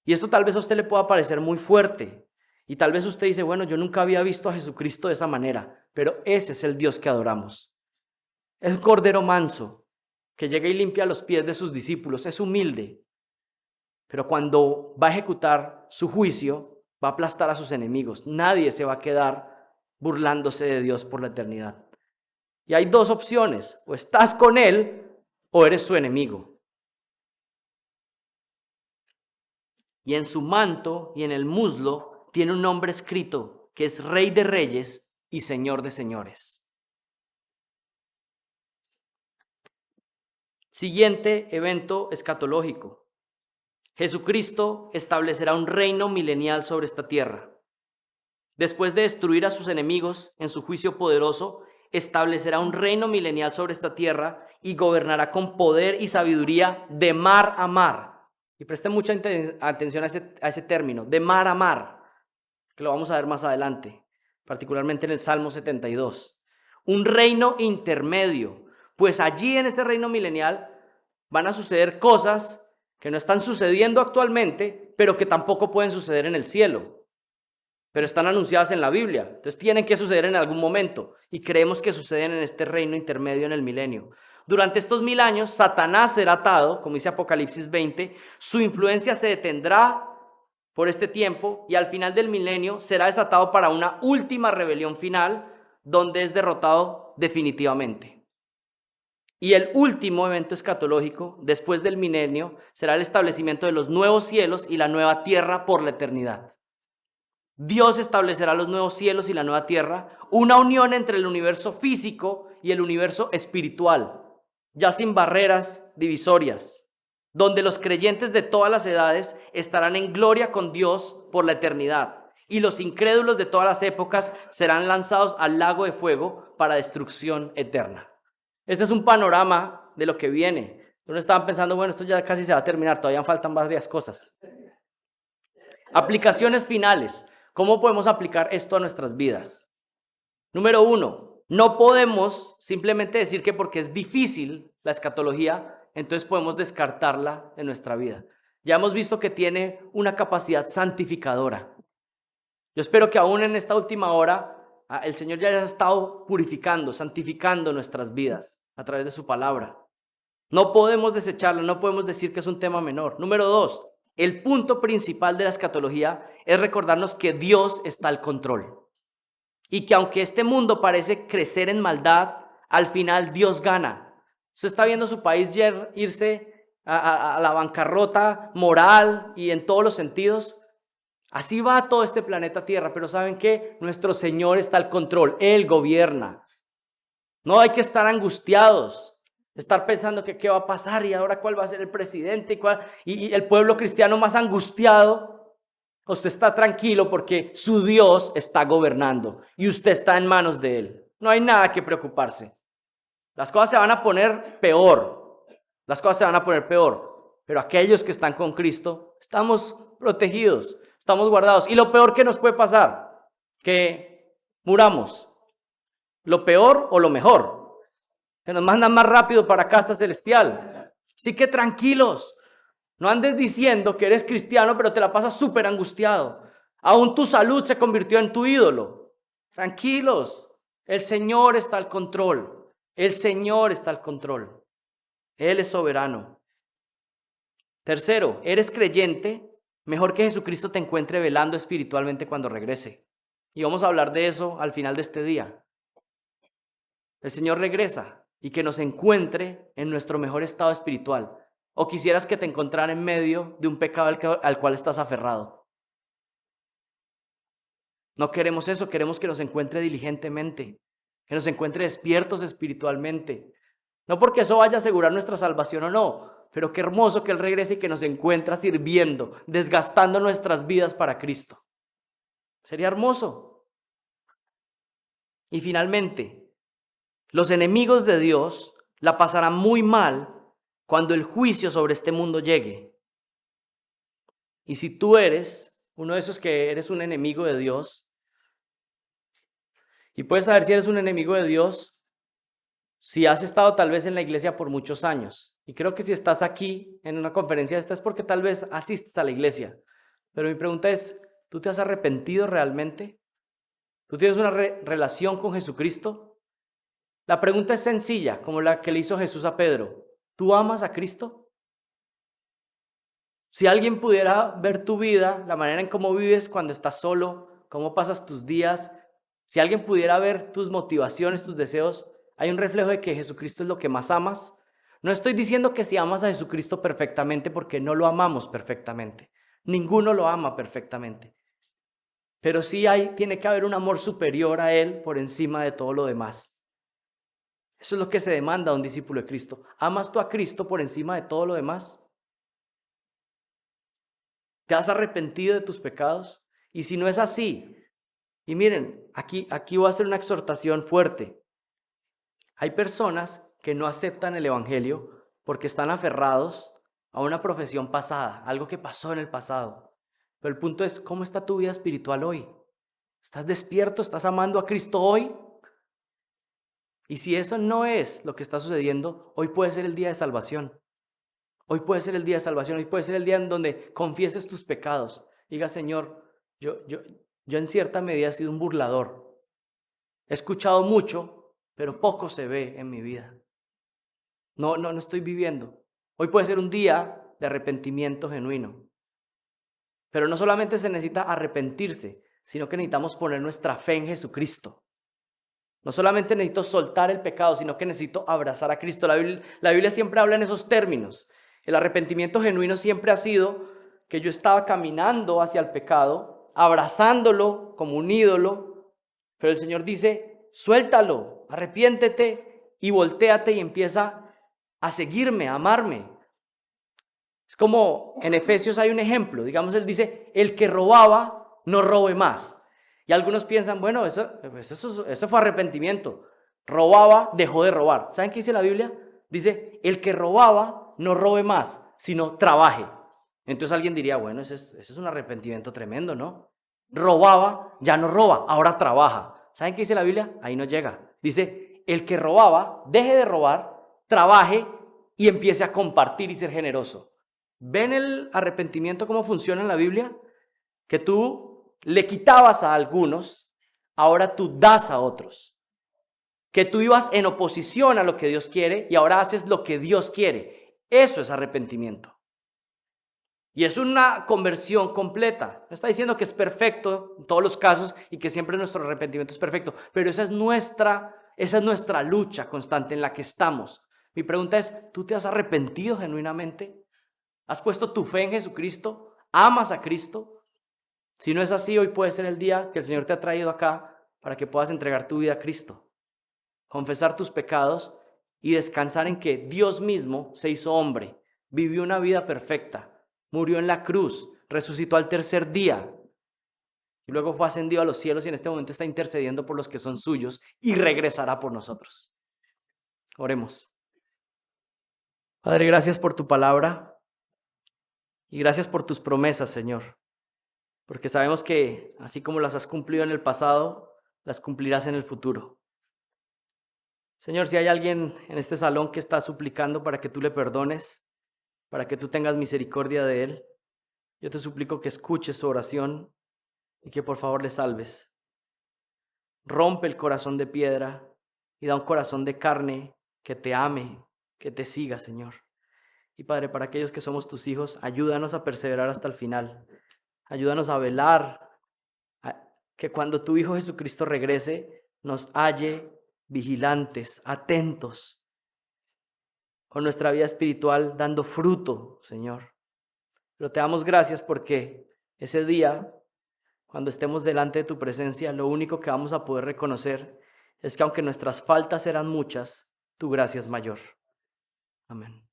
Y esto tal vez a usted le pueda parecer muy fuerte. Y tal vez usted dice, bueno, yo nunca había visto a Jesucristo de esa manera, pero ese es el Dios que adoramos. Es un cordero manso, que llega y limpia los pies de sus discípulos, es humilde, pero cuando va a ejecutar su juicio, va a aplastar a sus enemigos. Nadie se va a quedar burlándose de Dios por la eternidad. Y hay dos opciones, o estás con Él o eres su enemigo. Y en su manto y en el muslo tiene un nombre escrito que es Rey de Reyes y Señor de Señores. Siguiente evento escatológico. Jesucristo establecerá un reino milenial sobre esta tierra. Después de destruir a sus enemigos en su juicio poderoso, establecerá un reino milenial sobre esta tierra y gobernará con poder y sabiduría de mar a mar. Y presten mucha atención a ese término, de mar a mar, que lo vamos a ver más adelante, particularmente en el Salmo 72. Un reino intermedio, pues allí en este reino milenial van a suceder cosas que no están sucediendo actualmente, pero que tampoco pueden suceder en el cielo, pero están anunciadas en la Biblia. Entonces tienen que suceder en algún momento y creemos que suceden en este reino intermedio en el milenio. Durante estos 1000 años, Satanás será atado, como dice Apocalipsis 20, su influencia se detendrá por este tiempo y al final del milenio será desatado para una última rebelión final donde es derrotado definitivamente. Y el último evento escatológico, después del milenio, será el establecimiento de los nuevos cielos y la nueva tierra por la eternidad. Dios establecerá los nuevos cielos y la nueva tierra, una unión entre el universo físico y el universo espiritual, ya sin barreras divisorias, donde los creyentes de todas las edades estarán en gloria con Dios por la eternidad, y los incrédulos de todas las épocas serán lanzados al lago de fuego para destrucción eterna. Este es un panorama de lo que viene. Uno estaba pensando, bueno, esto ya casi se va a terminar, todavía faltan varias cosas. Aplicaciones finales. ¿Cómo podemos aplicar esto a nuestras vidas? Número 1, no podemos simplemente decir que porque es difícil la escatología, entonces podemos descartarla de nuestra vida. Ya hemos visto que tiene una capacidad santificadora. Yo espero que aún en esta última hora el Señor ya haya estado purificando, santificando nuestras vidas a través de su palabra. No podemos desecharla, no podemos decir que es un tema menor. Número 2, el punto principal de la escatología es recordarnos que Dios está al control. Y que aunque este mundo parece crecer en maldad, al final Dios gana. Usted está viendo su país irse a la bancarrota moral y en todos los sentidos. Así va todo este planeta Tierra, pero ¿saben qué? Nuestro Señor está al control, Él gobierna. No hay que estar angustiados, estar pensando que qué va a pasar y ahora cuál va a ser el presidente y el pueblo cristiano más angustiado. Usted está tranquilo porque su Dios está gobernando y usted está en manos de Él. No hay nada que preocuparse. Las cosas se van a poner peor. Las cosas se van a poner peor. Pero aquellos que están con Cristo, estamos protegidos, estamos guardados. Y lo peor que nos puede pasar, que muramos. Lo peor o lo mejor, que nos mandan más rápido para casa celestial. Así que tranquilos. No andes diciendo que eres cristiano, pero te la pasas súper angustiado. Aún tu salud se convirtió en tu ídolo. Tranquilos. El Señor está al control. El Señor está al control. Él es soberano. Tercero, eres creyente. Mejor que Jesucristo te encuentre velando espiritualmente cuando regrese. Y vamos a hablar de eso al final de este día. El Señor regresa y que nos encuentre en nuestro mejor estado espiritual. ¿O quisieras que te encontrara en medio de un pecado al cual estás aferrado? No queremos eso, queremos que nos encuentre diligentemente, que nos encuentre despiertos espiritualmente. No porque eso vaya a asegurar nuestra salvación o no, pero qué hermoso que Él regrese y que nos encuentre sirviendo, desgastando nuestras vidas para Cristo. Sería hermoso. Y finalmente, los enemigos de Dios la pasarán muy mal cuando el juicio sobre este mundo llegue. Y si tú eres uno de esos que eres un enemigo de Dios, y puedes saber si eres un enemigo de Dios, si has estado tal vez en la iglesia por muchos años. Y creo que si estás aquí en una conferencia esta es porque tal vez asistes a la iglesia. Pero mi pregunta es, ¿tú te has arrepentido realmente? ¿Tú tienes una relación con Jesucristo? La pregunta es sencilla, como la que le hizo Jesús a Pedro. ¿Tú amas a Cristo? Si alguien pudiera ver tu vida, la manera en cómo vives cuando estás solo, cómo pasas tus días, si alguien pudiera ver tus motivaciones, tus deseos, hay un reflejo de que Jesucristo es lo que más amas. No estoy diciendo que si amas a Jesucristo perfectamente, porque no lo amamos perfectamente. Ninguno lo ama perfectamente. Pero sí tiene que haber un amor superior a Él por encima de todo lo demás. Eso es lo que se demanda a un discípulo de Cristo. ¿Amas tú a Cristo por encima de todo lo demás? ¿Te has arrepentido de tus pecados? Y si no es así, y miren, aquí voy a hacer una exhortación fuerte. Hay personas que no aceptan el evangelio porque están aferrados a una profesión pasada, algo que pasó en el pasado. Pero el punto es, ¿cómo está tu vida espiritual hoy? ¿Estás despierto? ¿Estás amando a Cristo hoy? Y si eso no es lo que está sucediendo, hoy puede ser el día de salvación. Hoy puede ser el día de salvación, hoy puede ser el día en donde confieses tus pecados. Diga, Señor, yo en cierta medida he sido un burlador. He escuchado mucho, pero poco se ve en mi vida. No estoy viviendo. Hoy puede ser un día de arrepentimiento genuino. Pero no solamente se necesita arrepentirse, sino que necesitamos poner nuestra fe en Jesucristo. No solamente necesito soltar el pecado, sino que necesito abrazar a Cristo. La Biblia siempre habla en esos términos. El arrepentimiento genuino siempre ha sido que yo estaba caminando hacia el pecado, abrazándolo como un ídolo, pero el Señor dice, suéltalo, arrepiéntete y voltéate y empieza a seguirme, a amarme. Es como en Efesios hay un ejemplo, digamos, Él dice, el que robaba, no robe más. Y algunos piensan, bueno, eso fue arrepentimiento. Robaba, dejó de robar. ¿Saben qué dice la Biblia? Dice, el que robaba, no robe más, sino trabaje. Entonces alguien diría, bueno, ese es un arrepentimiento tremendo, ¿no? Robaba, ya no roba, ahora trabaja. ¿Saben qué dice la Biblia? Ahí no llega. Dice, el que robaba, deje de robar, trabaje y empiece a compartir y ser generoso. ¿Ven el arrepentimiento cómo funciona en la Biblia? Que tú le quitabas a algunos, ahora tú das a otros. Que tú ibas en oposición a lo que Dios quiere y ahora haces lo que Dios quiere. Eso es arrepentimiento. Y es una conversión completa. No está diciendo que es perfecto en todos los casos y que siempre nuestro arrepentimiento es perfecto, pero esa es nuestra lucha constante en la que estamos. Mi pregunta es, ¿tú te has arrepentido genuinamente? ¿Has puesto tu fe en Jesucristo? ¿Amas a Cristo? Si no es así, hoy puede ser el día que el Señor te ha traído acá para que puedas entregar tu vida a Cristo, confesar tus pecados y descansar en que Dios mismo se hizo hombre, vivió una vida perfecta, murió en la cruz, resucitó al tercer día y luego fue ascendido a los cielos y en este momento está intercediendo por los que son suyos y regresará por nosotros. Oremos. Padre, gracias por tu palabra y gracias por tus promesas, Señor, porque sabemos que así como las has cumplido en el pasado, las cumplirás en el futuro. Señor, si hay alguien en este salón que está suplicando para que tú le perdones, para que tú tengas misericordia de él, yo te suplico que escuches su oración y que por favor le salves. Rompe el corazón de piedra y da un corazón de carne que te ame, que te siga, Señor. Y Padre, para aquellos que somos tus hijos, ayúdanos a perseverar hasta el final. Ayúdanos a velar, que cuando tu Hijo Jesucristo regrese, nos halle vigilantes, atentos, con nuestra vida espiritual dando fruto, Señor. Pero te damos gracias porque ese día, cuando estemos delante de tu presencia, lo único que vamos a poder reconocer es que aunque nuestras faltas eran muchas, tu gracia es mayor. Amén.